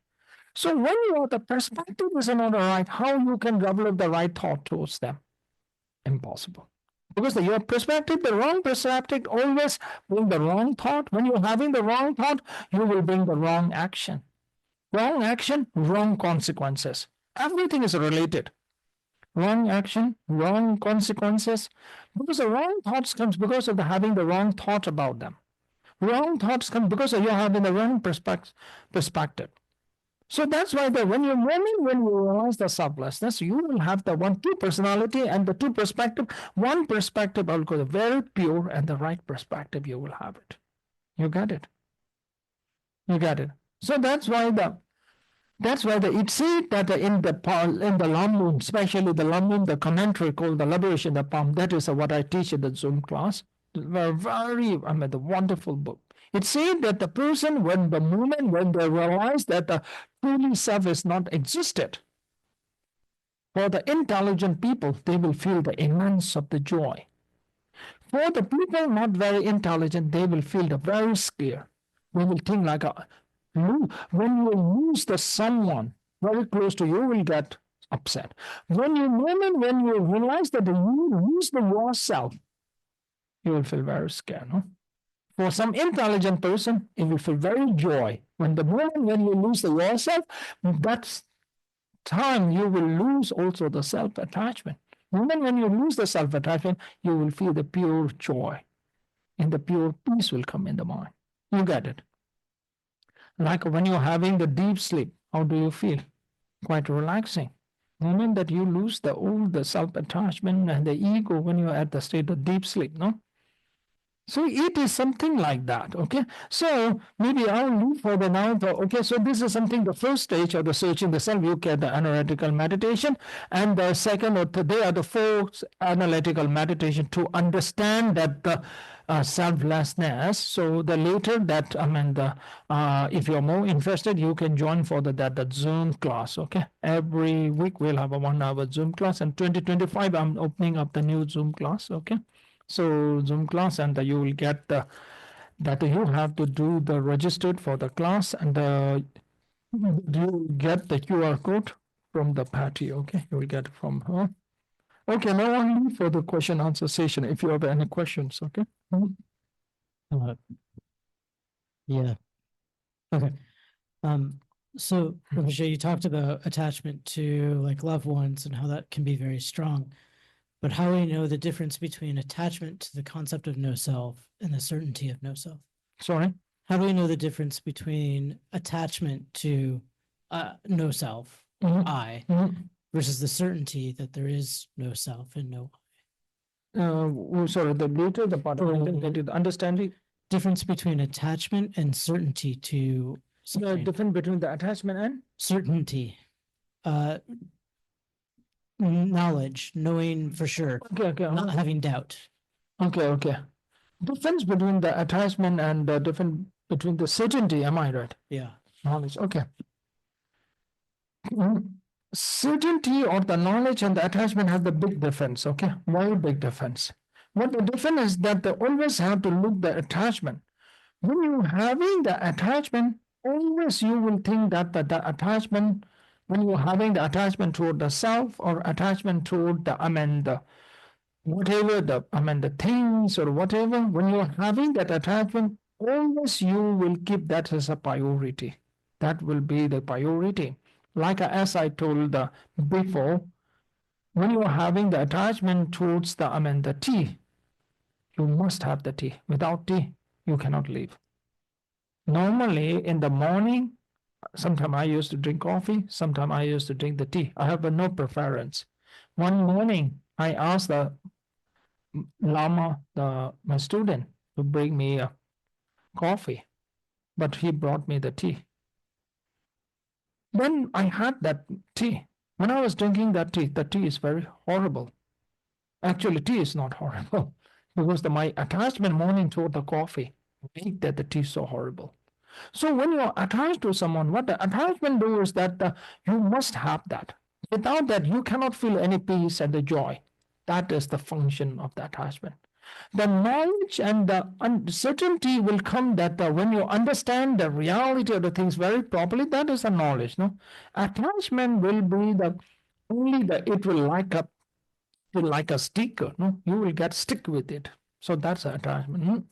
So when the perspective is not right, how you can develop the right thought towards them? Impossible. Because your perspective, the wrong perspective, always bring the wrong thought. When you're having the wrong thought, you will bring the wrong action. Wrong action, wrong consequences. Everything is related. Wrong action, wrong consequences. Because the wrong thoughts comes because of having the wrong thought about them. Wrong thoughts come because you're having the wrong perspective. So that's why when you realize the selflessness, you will have the two personality and the two perspective. One perspective will go very pure, and the right perspective you will have it. You get it. You get it. So that's why it said that in the Lamrim, especially the Lamrim, the commentary called the Liberation of the Palm. That is what I teach in the Zoom class. The wonderful book. It said that the person, when they realize that the truly self is not existed, for the intelligent people, they will feel the immense of the joy. For the people not very intelligent, they will feel the very scared. They will think like when you lose the someone very close to you, you will get upset. When you realize that you lose the yourself, you will feel very scared. No? For some intelligent person, it will feel very joy. When you lose the yourself, that's time you will lose also the self-attachment. Even when you lose the self-attachment, you will feel the pure joy. And the pure peace will come in the mind. You get it? Like when you're having the deep sleep, how do you feel? Quite relaxing. The moment that you lose the self-attachment and the ego when you're at the state of deep sleep, no? So it is something like that, okay? So maybe I'll leave for the now. Okay, so this is something, the first stage of the searching the self, you get the analytical meditation. And the second or third, they are the fourth analytical meditation to understand that the selflessness. So the later that, if you're more interested, you can join for the Zoom class, okay? Every week we'll have a 1 hour Zoom class. And 2025, I'm opening up the new Zoom class, okay? So Zoom class, and you will get that you have to do the registered for the class, and you will get the QR code from the Patty. Okay, you will get it from her. Okay, now only for the question answer session. If you have any questions, okay. Yeah. Okay. So Rinpoche, you talked about attachment to like loved ones and how that can be very strong. But how do we know the difference between attachment to the concept of no self and the certainty of no self? Sorry? How do we know the difference between attachment to no self, I, versus the certainty that there is no self and no I? Sorry, the part I didn't get it. Understanding? Difference between attachment and certainty to The something. difference between the attachment and Certainty. Knowledge, knowing for sure, okay. not having doubt. Okay. Difference between the attachment and the difference between the certainty. Am I right? Yeah. Knowledge. Okay. Certainty or the knowledge and the attachment have the big difference. Okay, very big difference. What the difference is that they always have to look the attachment. When you having the attachment, always you will think that the attachment, when you're having the attachment toward the self or attachment toward the whatever the things or whatever, when you're having that attachment, always you will keep that as a priority. That will be the priority. Like as I told before, when you're having the attachment towards the tea, you must have the tea. Without tea, you cannot live. Normally in the morning, sometimes I used to drink coffee, sometimes I used to drink the tea. I have no preference. One morning, I asked the Lama, my student, to bring me a coffee, but he brought me the tea. Then I had that tea. When I was drinking that tea, the tea is very horrible. Actually, tea is not horrible because my attachment morning toward the coffee made that the tea so horrible. So when you are attached to someone, what the attachment do is that you must have that. Without that, you cannot feel any peace and the joy. That is the function of the attachment. The knowledge and the uncertainty will come that when you understand the reality of the things very properly, that is the knowledge. No, attachment will be it will like a sticker. No, you will get stick with it. So that's the attachment.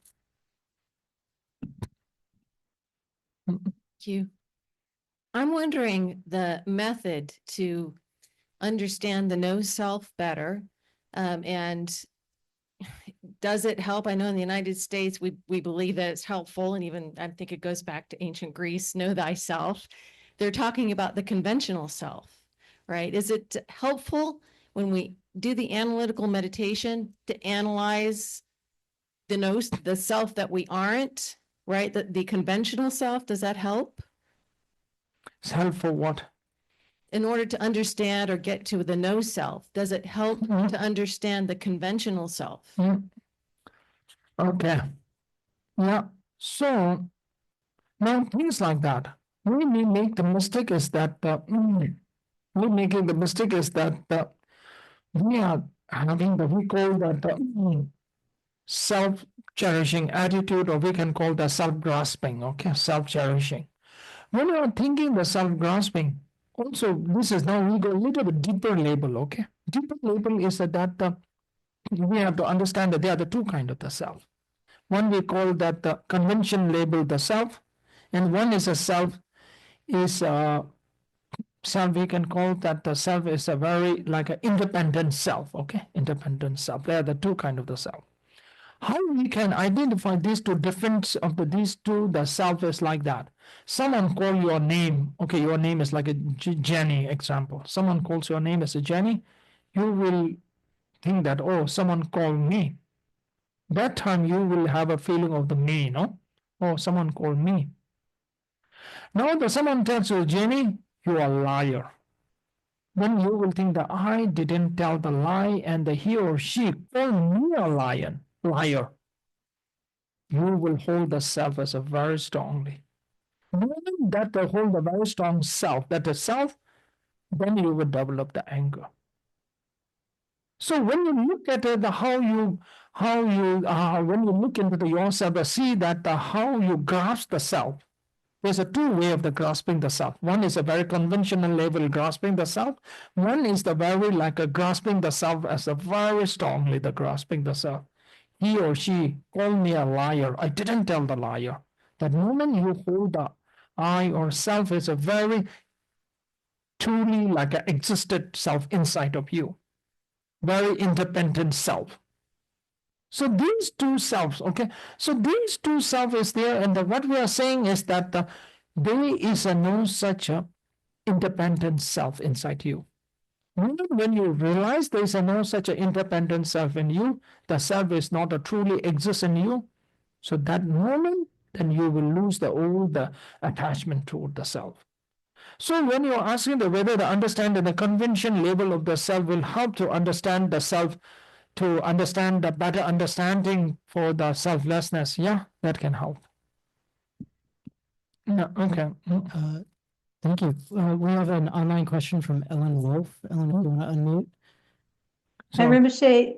Thank you. I'm wondering the method to understand the no self better, and does it help? I know in the United States, we believe that it's helpful. And even I think it goes back to ancient Greece, know thyself. They're talking about the conventional self, right? Is it helpful when we do the analytical meditation to analyze the self that we aren't, right? The conventional self, does that help? It's helpful what? In order to understand or get to the no self, does it help to understand the conventional self? Okay. Yeah. So now things like that. We make the mistake is that we're making the mistake is that we are having we call that self-cherishing attitude, or we can call that self-grasping. Okay, self-cherishing. When you are thinking the self-grasping, also this is now we go a little bit deeper label. Okay, deeper label is that we have to understand that there are the two kinds of the self. One we call that the convention label the self, and one is a self we can call that the self is a very like an independent self. Okay, independent self. They are the two kind of the self. How we can identify these two difference of these two, the self is like that. Someone call your name. Okay, your name is like a Jenny example. Someone calls your name as a Jenny, you will think that, oh, someone called me. That time you will have a feeling of the me, no? Oh, someone called me. Now the someone tells you, Jenny, you are a liar. Then you will think that I didn't tell the lie and he or she called me a liar. You will hold the self as a very strongly. Knowing that they hold a very strong self, that the self, then you will develop the anger. So when you look at when you look into yourself, see that how you grasp the self. There's a two way of the grasping the self. One is a very conventional level grasping the self. One is the very like a grasping the self as a very strongly the grasping the self. He or she called me a liar. I didn't tell the liar. That moment you hold the I or self is a very truly like an existed self inside of you. Very independent self. So these two selves, okay. So these two self is there, and what we are saying is that there is no such a independent self inside you. When you realize there is no such an independent self in you, the self is not a truly exists in you. So that moment then you will lose all the attachment toward the self. So when you're asking whether the understanding the convention level of the self will help to understand the self, to understand the better understanding for the selflessness, yeah, that can help. Yeah, okay. Thank you. We have an online question from Ellen Wolf. Ellen, if you want to unmute? Hi, So, Rinpoche.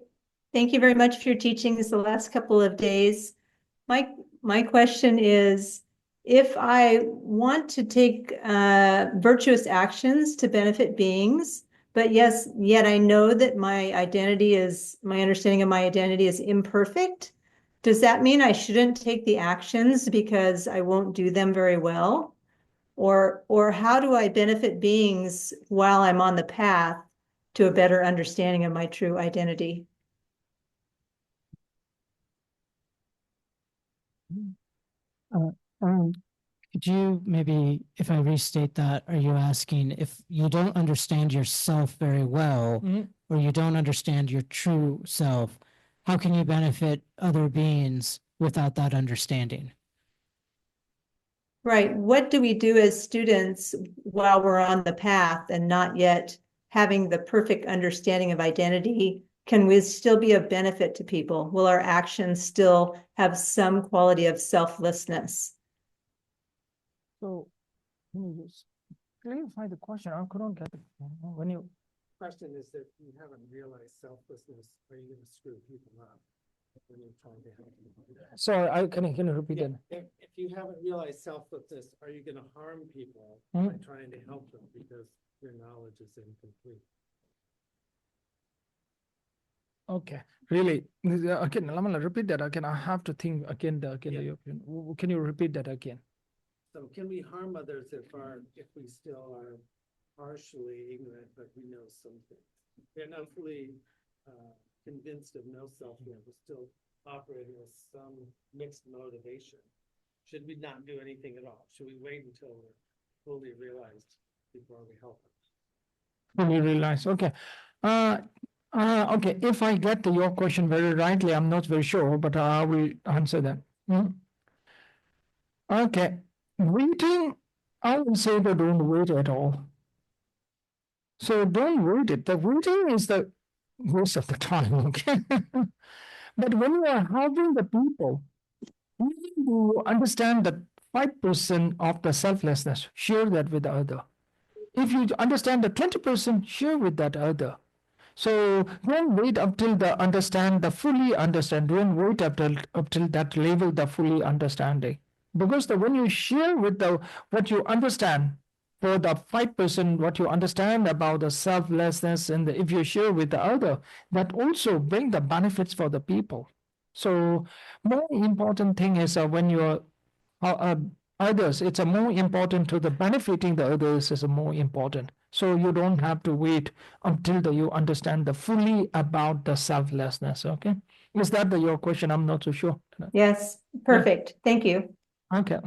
Thank you very much for your teachings the last couple of days. My question is, if I want to take virtuous actions to benefit beings, but yet I know that my understanding of my identity is imperfect, does that mean I shouldn't take the actions because I won't do them very well? Or how do I benefit beings while I'm on the path to a better understanding of my true identity? Could you maybe, if I restate that, are you asking if you don't understand yourself very well, or you don't understand your true self, how can you benefit other beings without that understanding? Right. What do we do as students while we're on the path and not yet having the perfect understanding of identity? Can we still be of benefit to people? Will our actions still have some quality of selflessness? so can you just clarify the question? I couldn't get it. When you Question is that you haven't realized selflessness, are you gonna screw people up when you're trying to help them? sorry, can you repeat Yeah, it? if you haven't realized selflessness, are you gonna harm people Hmm. by trying to help them because your knowledge is incomplete? Okay, really. Again, let me repeat that again. I have to think again. Yeah. Can you repeat that again? So can we harm others if we still are partially ignorant, but we know something? They're not fully convinced of no self, yet we're still operating with some mixed motivation. Should we not do anything at all? Should we wait until we're fully realized before we help them? When you realize, okay. Okay, if I get to your question very rightly, I'm not very sure, but I will answer that. Okay, waiting, I will say that don't wait at all. So don't wait it. The waiting is the waste of the time, okay? But when you are helping the people, you understand that 5% of the selflessness, share that with the other. If you understand the 20%, share with that other. So don't wait until fully understand. Don't wait up till that level, the fully understanding. Because when you share with what you understand, for the 5%, what you understand about the selflessness, and if you share with the other, that also bring the benefits for the people. So more important thing is when you're others, it's a more important to the benefiting the others is a more important. So you don't have to wait until you understand the fully about the selflessness. Okay, is that your question? I'm not so sure. Yes, perfect. Thank you. Okay.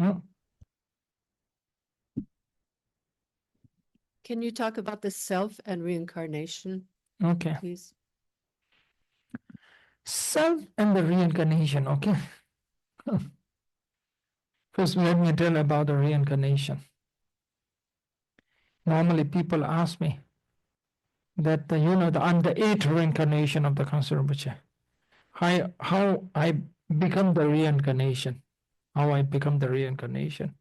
Can you talk about the self and reincarnation, Okay. please? Self and the reincarnation. Okay. First, let me tell about the reincarnation. Normally, people ask me that I'm the 8th reincarnation of the Khangser Rinpoche. How I become the reincarnation. How I become the reincarnation.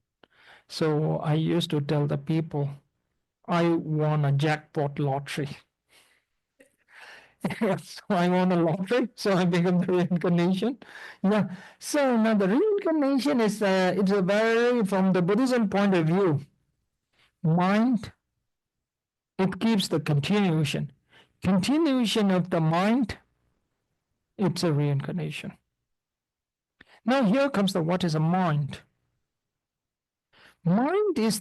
So I used to tell the people, I won a jackpot lottery. So I won a lottery, so I become the reincarnation. Yeah. So now the reincarnation is it's a very, from the Buddhism point of view, mind, it keeps the continuation. Continuation of the mind, it's a reincarnation. Now here comes what is a mind. Mind is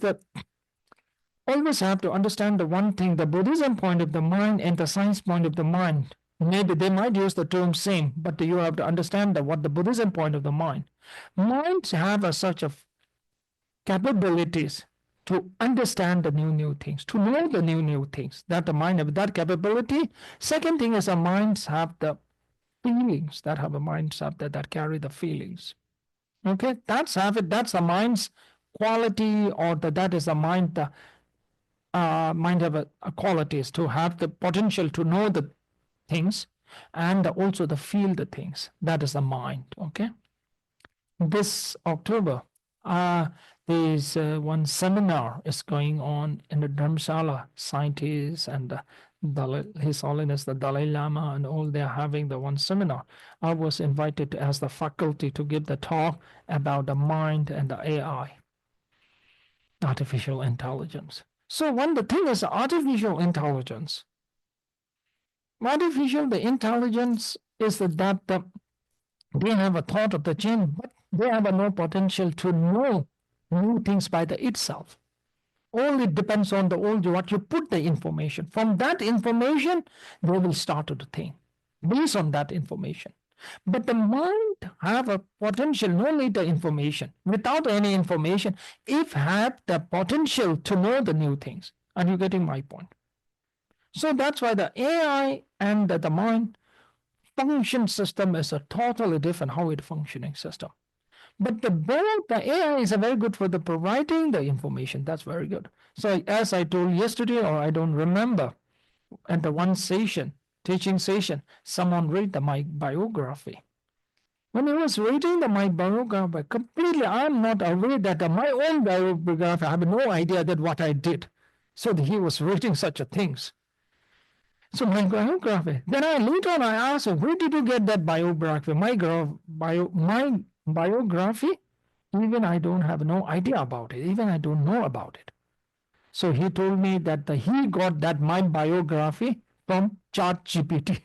always have to understand the one thing, the Buddhism point of the mind and the science point of the mind. Maybe they might use the term same, but you have to understand what the Buddhism point of the mind. Minds have such of capabilities to understand the new things, to know the new things. That the mind have that capability. Second thing is our minds have the feelings that have a minds up that carry the feelings. Okay, that's habit, that's the mind's quality, or that is the mind, the mind have a qualities to have the potential to know the things and also the feel the things. That is the mind. Okay. This October, there's one seminar is going on in the Dharamsala. Scientists and His Holiness the Dalai Lama and all, they're having the one seminar. I was invited as the faculty to give the talk about the mind and the AI, artificial intelligence. So when the thing is artificial intelligence, the intelligence is that they have a thought of the chain, but they have no potential to know new things by the itself. All it depends on the old what you put the information. From that information, they will start to think based on that information. But the mind have a potential, no need the information. Without any information, if have the potential to know the new things. Are you getting my point? So that's why the AI and the mind function system is a totally different how it functioning system. But the AI is a very good for the providing the information. That's very good. So as I told yesterday, or I don't remember, at the one session, teaching session, someone read my biography. When he was reading my biography, completely, I'm not aware that my own biography, I have no idea that what I did. So he was reading such a things. So my biography. Then later on I asked him, where did you get that biography? My biography, even I don't have no idea about it. Even I don't know about it. So he told me that he got that my biography from ChatGPT.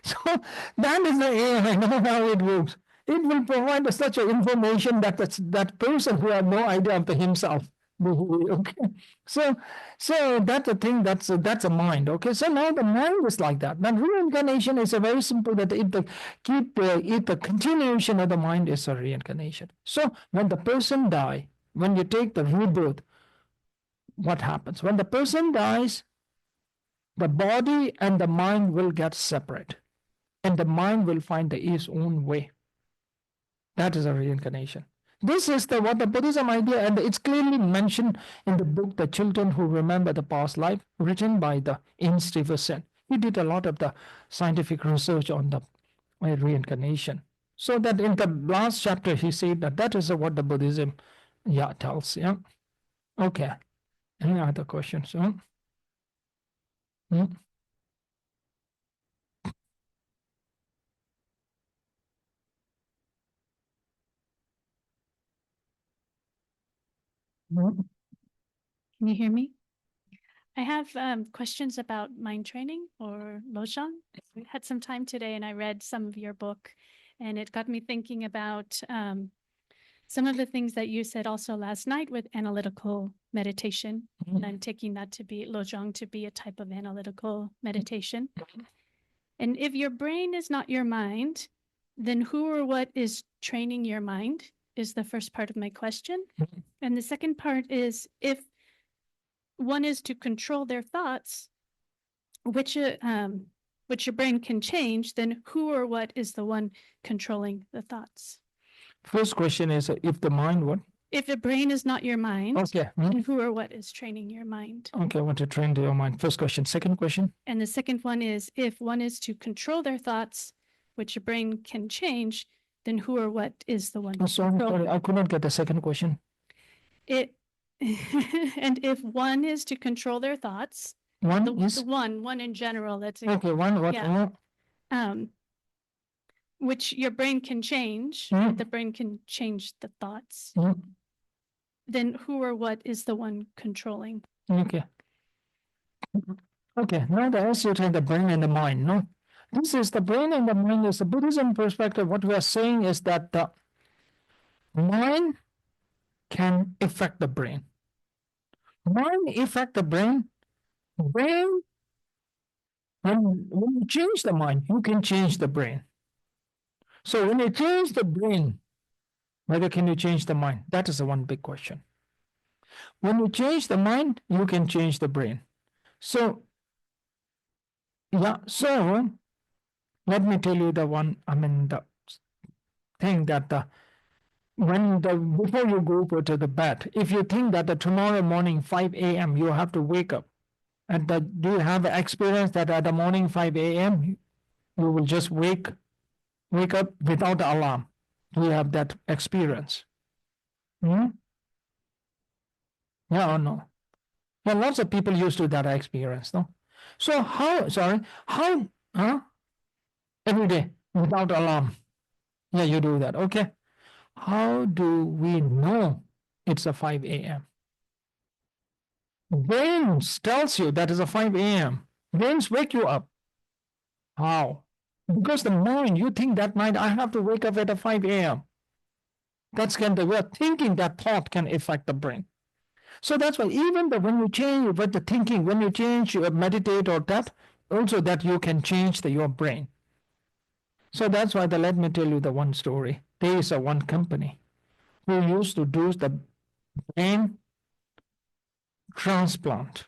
So that is the AI. I know how it works. It will provide such a information that that person who has no idea of himself. Okay, so that's a thing. That's a mind. Okay, so now the mind is like that. Now reincarnation is a very simple. That if the continuation of the mind is a reincarnation. So when the person die, when you take the rebirth, what happens? When the person dies, the body and the mind will get separate, and the mind will find its own way. That is a reincarnation. This is what the Buddhism idea, and it's clearly mentioned in the book The Children Who Remember the Past Life, written by the Ian Stevenson. He did a lot of the scientific research on the reincarnation. So that in the last chapter, he said that is what the Buddhism tells. Yeah. Okay. Any other questions? Hmm? Hmm? Can you hear me? I have questions about mind training or Lojong. I had some time today and I read some of your book and it got me thinking about some of the things that you said also last night with analytical meditation. And I'm taking that to be Lojong to be a type of analytical meditation. And if your brain is not your mind, then who or what is training your mind is the first part of my question. And the second part is if one is to control their thoughts, which your brain can change, then who or what is the one controlling the thoughts? First question is if the mind what? If the brain is not your mind, Okay. then who or what is training your mind? Okay, I want to train your mind. First question. Second question? And the second one is if one is to control their thoughts, which your brain can change, then who or what is the one? Sorry, I could not get the second question. And if one is to control their thoughts, One in general, that's okay. One what? Yeah. Which your brain can change, the brain can change the thoughts. Then who or what is the one controlling? Okay. Okay. Now the answer to the brain and the mind. No, this is the brain and the mind. Is the Buddhism perspective. What we are saying is that the mind can affect the brain. Mind affect the brain. Brain. When you change the mind, you can change the brain. So when you change the brain, whether can you change the mind? That is the one big question. When you change the mind, you can change the brain. So, yeah, so let me tell you the think that before you go to the bed, if you think that tomorrow morning 5 a.m. you have to wake up, and do you have experience that at the morning 5 a.m. you will just wake up without alarm? Do you have that experience? Hmm? Yeah or no? Well, lots of people used to that experience, no? So how, every day without alarm? Yeah, you do that, okay. How do we know it's a 5 a.m.? Brain tells you that is a 5 a.m. Brains wake you up. How? Because the mind, you think that night, I have to wake up at a 5 a.m. We are thinking that thought can affect the brain. So that's why even when you change with the thinking, when you change, you meditate or that, also that you can change your brain. So that's why let me tell you the one story. There is one company who used to do the brain transplant,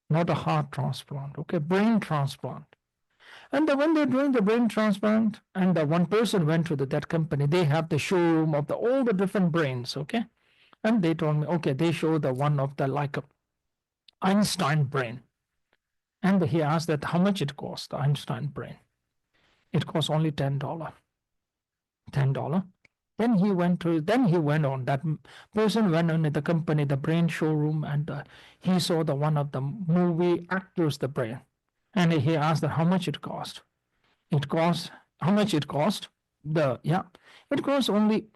not a heart transplant, okay, brain transplant. And when they're doing the brain transplant, and the one person went to that company, they have the showroom of all the different brains, okay? And they told me, okay, they show the one of the like a Einstein brain. And he asked that how much it costs, the Einstein brain. It costs only $10. $10. Then he went on, that person went on the company, the brain showroom, and he saw the one of the movie actors, the brain. And he asked that how much it cost. How much it cost? It costs only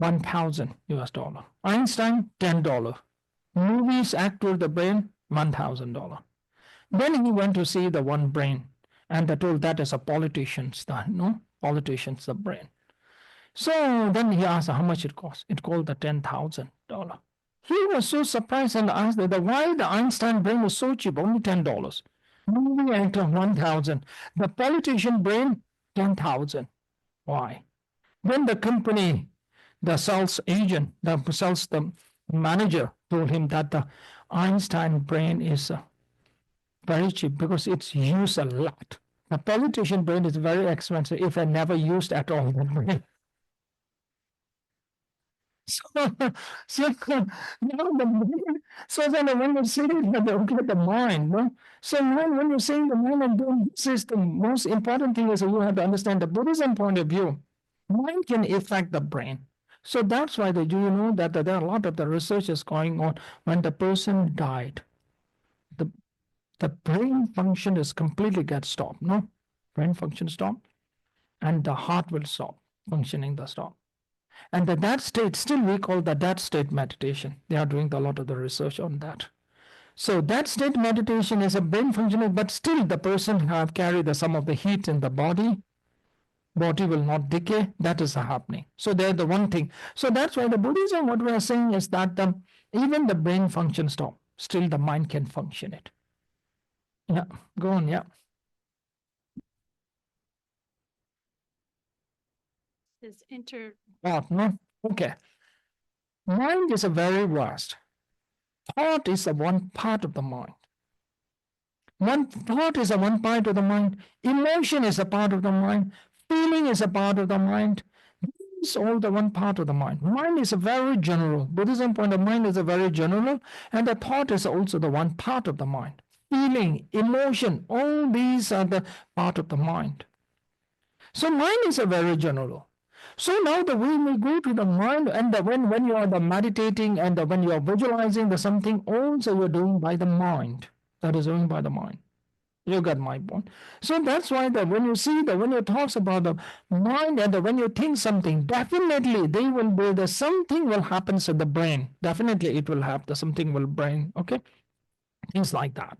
$1,000. Einstein, $10. Movies actor, the brain, $1,000. Then he went to see the one brain, and they told that is a politician's, politician's the brain. So then he asked how much it cost. It called the $10,000. He was so surprised and asked that why the Einstein brain was so cheap, only $10. Movie actor, $1,000. The politician brain, $10,000. Why? Then the company, the sales agent, the manager told him that the Einstein brain is very cheap because it's used a lot. The politician brain is very expensive if I never used at all the brain. So then when you say the mind, no? So when you're saying the mind and brain system, most important thing is you have to understand the Buddhism point of view. Mind can affect the brain. So that's why do you know that there are a lot of the researches going on when the person died. The brain function is completely get stopped, no? Brain function stop, and the heart will stop functioning, the stop. And that state, still we call that state meditation. They are doing a lot of the research on that. So that state meditation is a brain functioning, but still the person have carried some of the heat in the body. Body will not decay. That is happening. So they're the one thing. So that's why the Buddhism, what we are saying is that even the brain function stop, still the mind can function it. Yeah, go on, yeah. Is No? Okay. Mind is a very vast. Thought is one part of the mind. Thought is one part of the mind. Emotion is a part of the mind. Feeling is a part of the mind. This is all the one part of the mind. Mind is a very general. Buddhism point of mind is a very general, and the thought is also the one part of the mind. Feeling, emotion, all these are the part of the mind. So mind is a very general. So now when we go to the mind, and when you are meditating and when you are visualizing something, also you're doing by the mind. That is doing by the mind. You got my point. So that's why when you talks about the mind and when you think something, definitely something will happen to the brain. Definitely it will happen. Something will brain. Okay, things like that.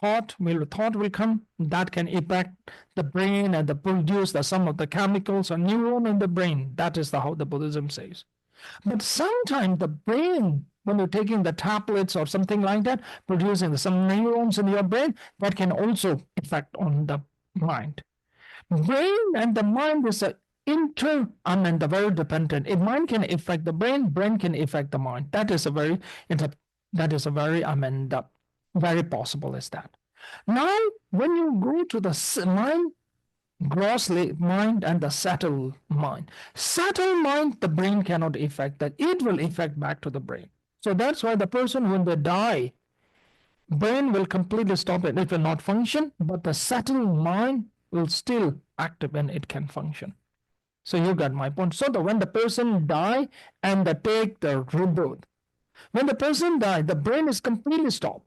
Thought will come that can impact the brain and produce some of the chemicals or neuron in the brain. That is how the Buddhism says. But sometimes the brain, when you're taking the tablets or something like that, producing some neurons in your brain, that can also affect on the mind. Brain and the mind is very dependent. If mind can affect the brain can affect the mind. That is very possible is that. Now, when you go to the mind, gross mind and the subtle mind. Subtle mind, the brain cannot affect that. It will affect back to the brain. So that's why the person, when they die, brain will completely stop it. It will not function, but the subtle mind will still active and it can function. So you got my point. So when the person die and they take the rebirth, when the person die, the brain is completely stopped.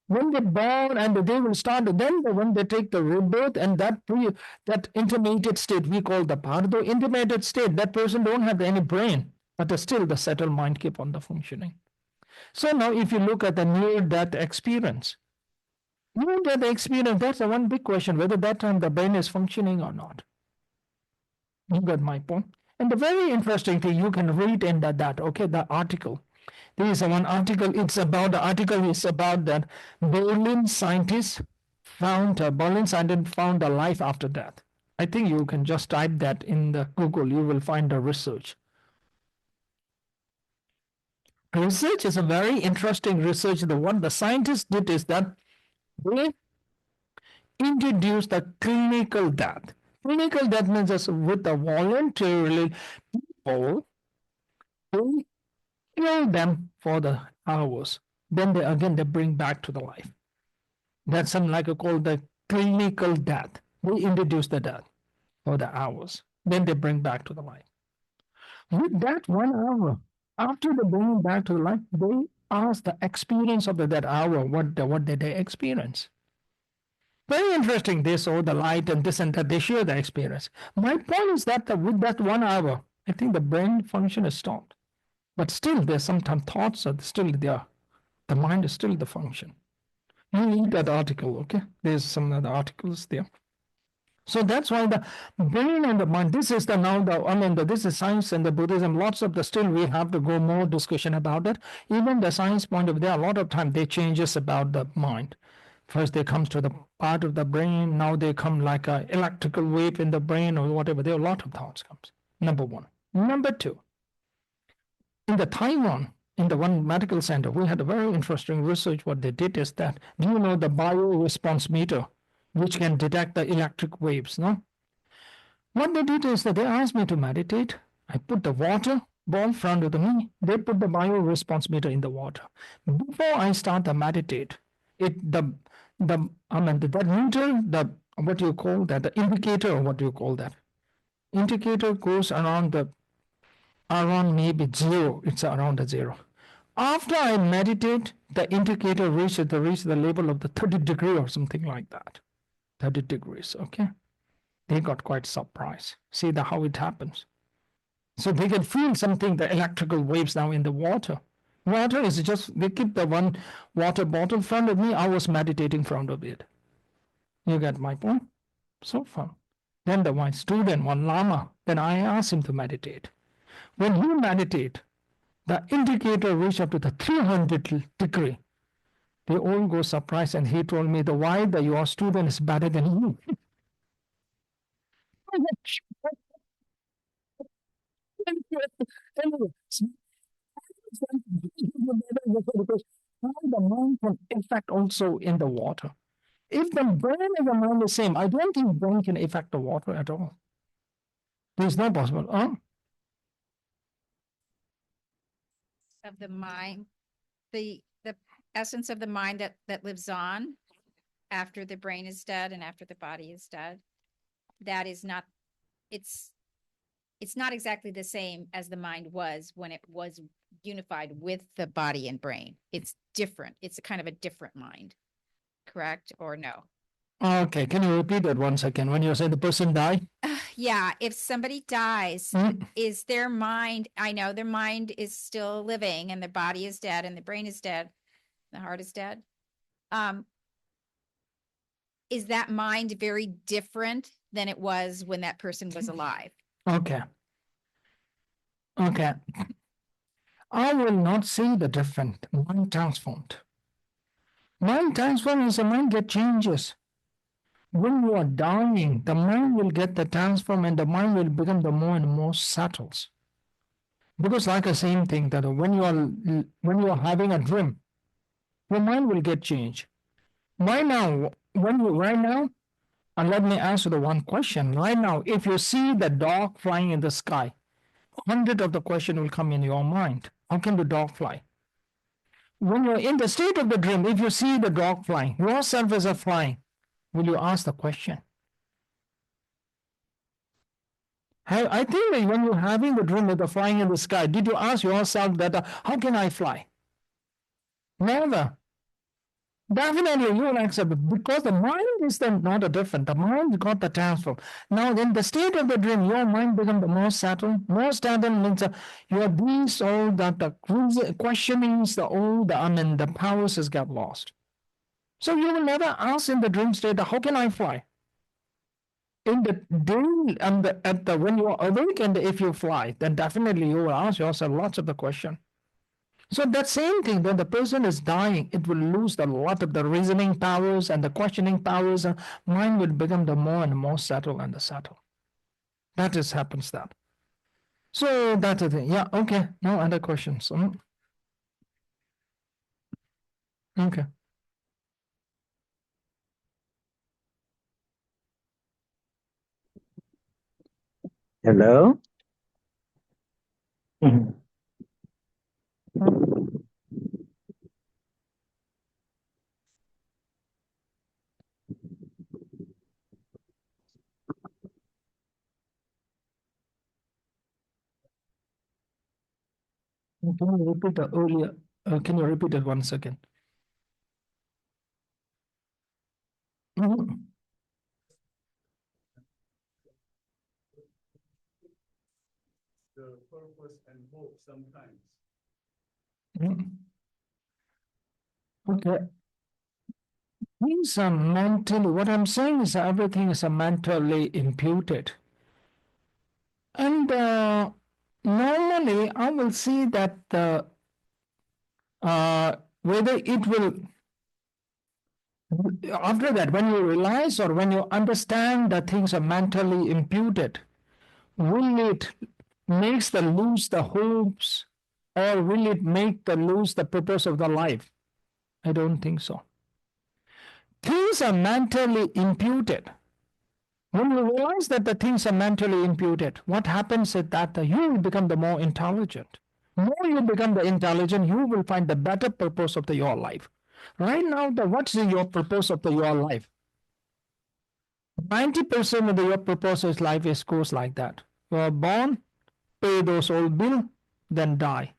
When they born and they will start, then when they take the rebirth and that intermediate state we call the pardo intermediate state, that person don't have any brain, but still the subtle mind keep on the functioning. So now if you look at the near-death experience, near-death experience, that's the one big question, whether that time the brain is functioning or not. You got my point. And the very interesting thing you can read in that okay, the article. There is one article, the article is about that Berlin scientists found a life after death. I think you can just type that in the Google, you will find the research. Research is a very interesting research. What the scientists did is that they introduced the clinical death. Clinical death means just with the voluntarily people, they kill them for the hours. Then they bring back to the life. That's something like called the clinical death. They introduce the death for the hours. Then they bring back to the life. With that 1 hour, after they bring back to the life, they ask the experience of that hour. What did they experience? Very interesting. They saw the light and this and that. They share the experience. My point is that with that 1 hour, I think the brain function is stopped. But still, there's sometimes thoughts are still there. The mind is still the function. You read that article, okay? There's some other articles there. So that's why the brain and the mind, this is this is science and the Buddhism, lots of still we have to go more discussion about it. Even the science point of view, a lot of time they changes about the mind. First they comes to the part of the brain, now they come like a electrical wave in the brain or whatever. There are a lot of thoughts comes. Number one. Number two, in the Taiwan, in the one medical center, we had a very interesting research. What they did is that, do you know the bioresponse meter, which can detect the electric waves, no? What they did is that they asked me to meditate. I put the water ball in front of me. They put the bioresponse meter in the water. Before I start to meditate, that meter, what do you call that? The indicator, or what do you call that? Indicator goes around maybe zero. It's around the zero. After I meditate, the indicator reaches the level of the 30 degree or something like that. 30 degrees, okay? They got quite surprised. See how it happens. So they can feel something, the electrical waves now in the water. Water is just, they keep the one water bottle in front of me. I was meditating in front of it. You get my point? So fun. Then the one student, one lama, then I asked him to meditate. When he meditate, the indicator reached up to the 300 degree. They all go surprised, and he told me why your student is better than you. How the mind can affect also in the water. If the brain and the mind is same, I don't think brain can affect the water at all. There's no possible. Of the mind, the essence of the mind that lives on after the brain is dead and after the body is dead, that is not, it's not exactly the same as the mind was when it was unified with the body and brain. It's different. It's a kind of a different mind, correct or no? Okay, can you repeat that once again? When you say the person died? Yeah, if somebody dies, is their mind, I know their mind is still living and their body is dead and the brain is dead, the heart is dead. Is that mind very different than it was when that person was alive? Okay. Okay. I will not see the different mind transformed. Mind transformed is the mind that changes. When you are dying, the mind will get the transform and the mind will become the more and more subtle. Because like the same thing that when you are having a dream, your mind will get changed. Right now, And let me ask you the one question right now. If you see the dog flying in the sky, 100 of the question will come in your mind. How can the dog fly? When you're in the state of the dream, if you see the dog flying, yourself as a flying, will you ask the question? I think that when you're having the dream of the flying in the sky, did you ask yourself that, how can I fly? Never. Definitely, you will accept it because the mind is not a different. The mind got the transform. Now, in the state of the dream, your mind becomes the more settled. More settled means your these all that the questionings, the powers has got lost. So you will never ask in the dream state, how can I fly? In the day and when you are awake and if you fly, then definitely you will ask yourself lots of the question. So that same thing, when the person is dying, it will lose a lot of the reasoning powers and the questioning powers, and mind will become the more and more settled and the settled. That just happens that. So that's the thing. Yeah, okay. No other questions. Okay. Hello? Can you repeat the earlier? Can you repeat it once again? Mhm. The purpose and hope sometimes. Mhm. Okay. Things are mentally, what I'm saying is everything is mentally imputed. And normally I will see that whether it will, after that, when you realize or when you understand that things are mentally imputed, will it makes the lose the hopes or will it make the lose the purpose of the life? I don't think so. Things are mentally imputed. When you realize that the things are mentally imputed, what happens is that you will become the more intelligent. More you become the intelligent, you will find the better purpose of your life. Right now, what's your purpose of your life? 90% of your purpose of life goes like that. You are born, pay those old bills, then die.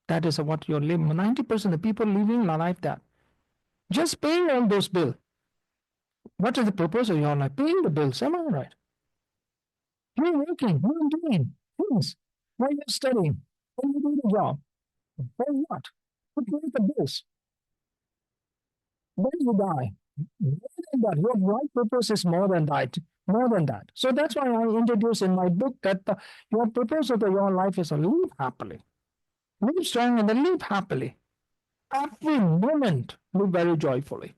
That is what you're living. 90% of people living like that. Just paying all those bills. What is the purpose of your life? Paying the bills, am I right? You're working, you're doing things. While you're studying, when you do the job, for what? To pay the bills. When you die, more than that, your right purpose is more than that. More than that. So that's why I introduce in my book that your purpose of your life is to live happily. Live strong and then live happily. Every moment, live very joyfully.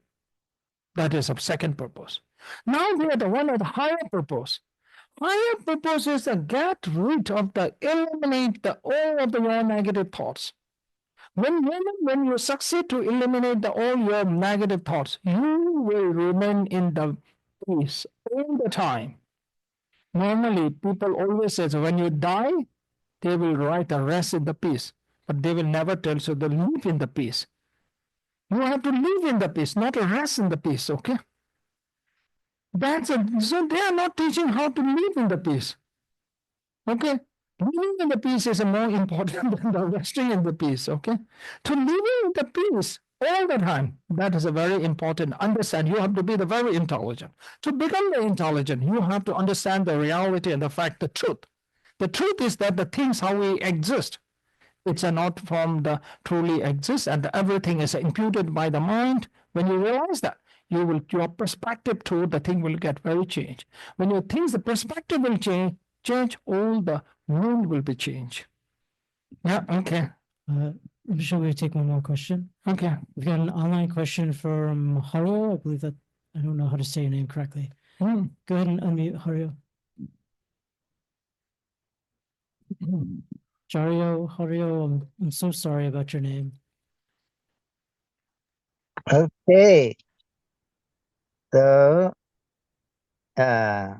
That is a second purpose. Now we are the one of the higher purpose. Higher purpose is to get rid of eliminate all of your negative thoughts. When you succeed to eliminate all your negative thoughts, you will remain in the peace all the time. Normally, people always say when you die, they will write a rest in the peace, but they will never tell you to live in the peace. You have to live in the peace, not rest in the peace, okay? So they are not teaching how to live in the peace. Okay? Living in the peace is more important than the resting in the peace, okay? To living in the peace all the time, that is a very important. Understand, you have to be the very intelligent. To become the intelligent, you have to understand the reality and the fact, the truth. The truth is that the things how we exist, it's not from the truly exists, and everything is imputed by the mind. When you realize that, your perspective to the thing will get very changed. When you think the perspective will change, all the world will be changed. Yeah, okay. Shall we take one more question? Okay. We've got an online question from Haruo. I believe that I don't know how to say your name correctly. Go ahead and unmute Haruo. Haruo, I'm so sorry about your name. Okay. So I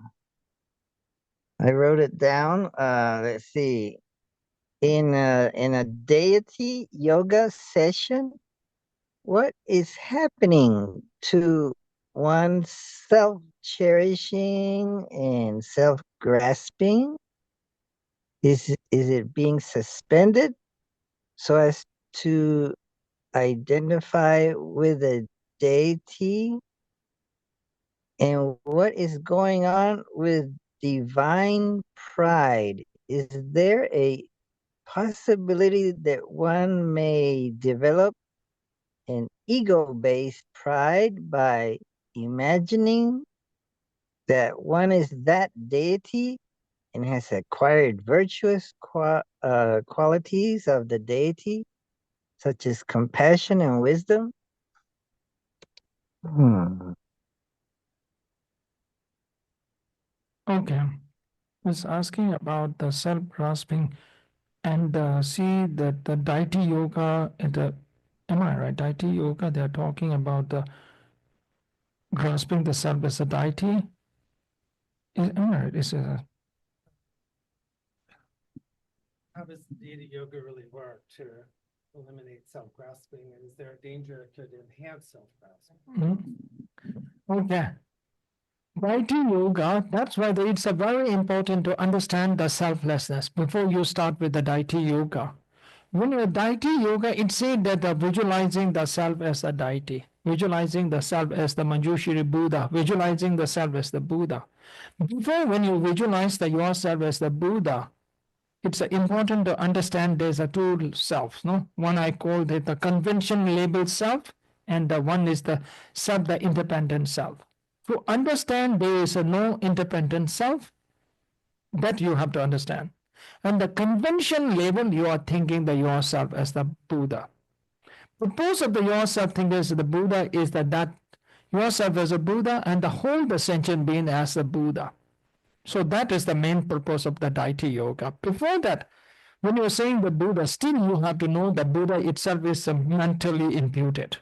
wrote it down. Let's see. In a deity yoga session, what is happening to one's self-cherishing and self-grasping? Is it being suspended so as to identify with a deity? And what is going on with divine pride? Is there a possibility that one may develop an ego-based pride by imagining that one is that deity and has acquired virtuous qualities of the deity, such as compassion and wisdom? Hmm. Okay. It's asking about the self-grasping and see that the deity yoga and the, am I right? Deity yoga, they're talking about the grasping the self as a deity. Am I right? How does deity yoga really work to eliminate self-grasping? And is there a danger it could enhance self-grasping? Okay. Deity yoga, that's why it's a very important to understand the selflessness before you start with the deity yoga. When you're deity yoga, it said that the visualizing the self as a deity, visualizing the self as the Manjushri Buddha, visualizing the self as the Buddha. Before, when you visualize yourself as the Buddha, it's important to understand there's a two selves. No, one I call it the convention labeled self, and the one is the self, the independent self. To understand there is a no independent self, that you have to understand. And the convention label, you are thinking that yourself as the Buddha. Purpose of the yourself thinking as the Buddha is that yourself as a Buddha and the whole the sentient being as the Buddha. So that is the main purpose of the deity yoga. Before that, when you're saying the Buddha, still you have to know the Buddha itself is mentally imputed.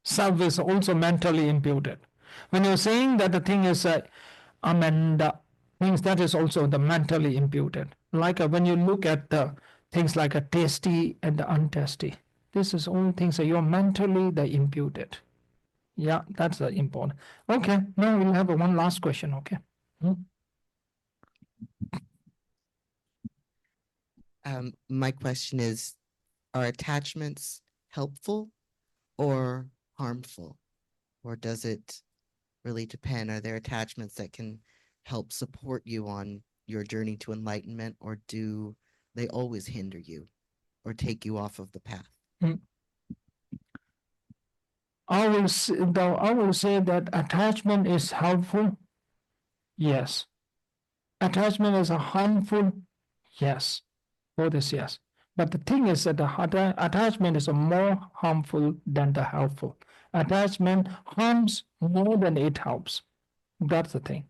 Self is also mentally imputed. When you're saying that the thing is amanda, means that is also the mentally imputed. Like when you look at the things like a tasty and the untasty, this is all things that you're mentally the imputed. Yeah, that's the important. Okay, now we'll have one last question. Okay. My question is, are attachments helpful or harmful? Or does it really depend? Are there attachments that can help support you on your journey to enlightenment, or do they always hinder you or take you off of the path? I will say that attachment is helpful. Yes. Attachment is harmful. Yes. Both is yes. But the thing is that the attachment is more harmful than the helpful. Attachment harms more than it helps. That's the thing.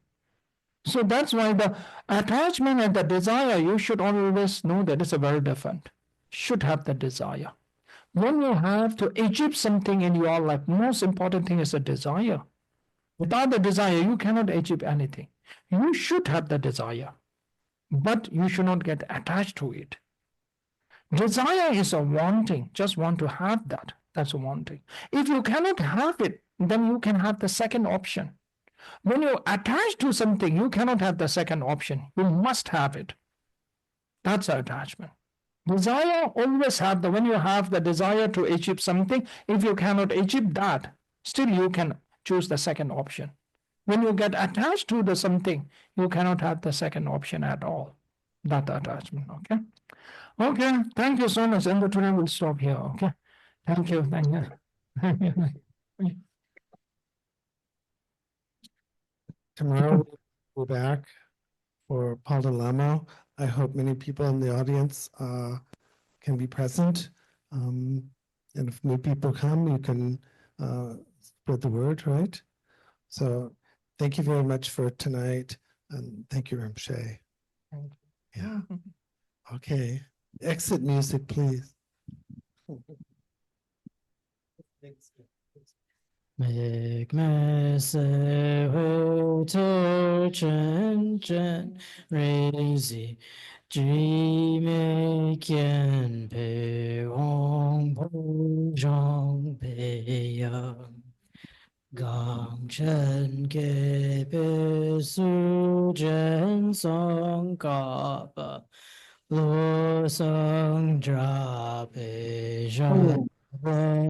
So that's why the attachment and the desire, you should always know that it's a very different. Should have the desire. When you have to achieve something in your life, most important thing is a desire. Without the desire, you cannot achieve anything. You should have the desire, but you should not get attached to it. Desire is a wanting, just want to have that. That's a wanting. If you cannot have it, then you can have the second option. When you're attached to something, you cannot have the second option. You must have it. That's attachment. Desire always have when you have the desire to achieve something, if you cannot achieve that, still you can choose the second option. When you get attached to the something, you cannot have the second option at all. That attachment, okay? Okay, thank you so much. And today we'll stop here, okay? Thank you, thank you. Thank you. Tomorrow we'll go back for Paldalamo. I hope many people in the audience can be present. And if new people come, you can spread the word, right? So thank you very much for tonight. And thank you, Rinpoche. Yeah. Okay. Exit music, please. Thanks. make me say hui to chen chen raise ji me kian pe hong pu zhong pe yang gang chen ke pe su zhen song ga ba lo song dra pe zhan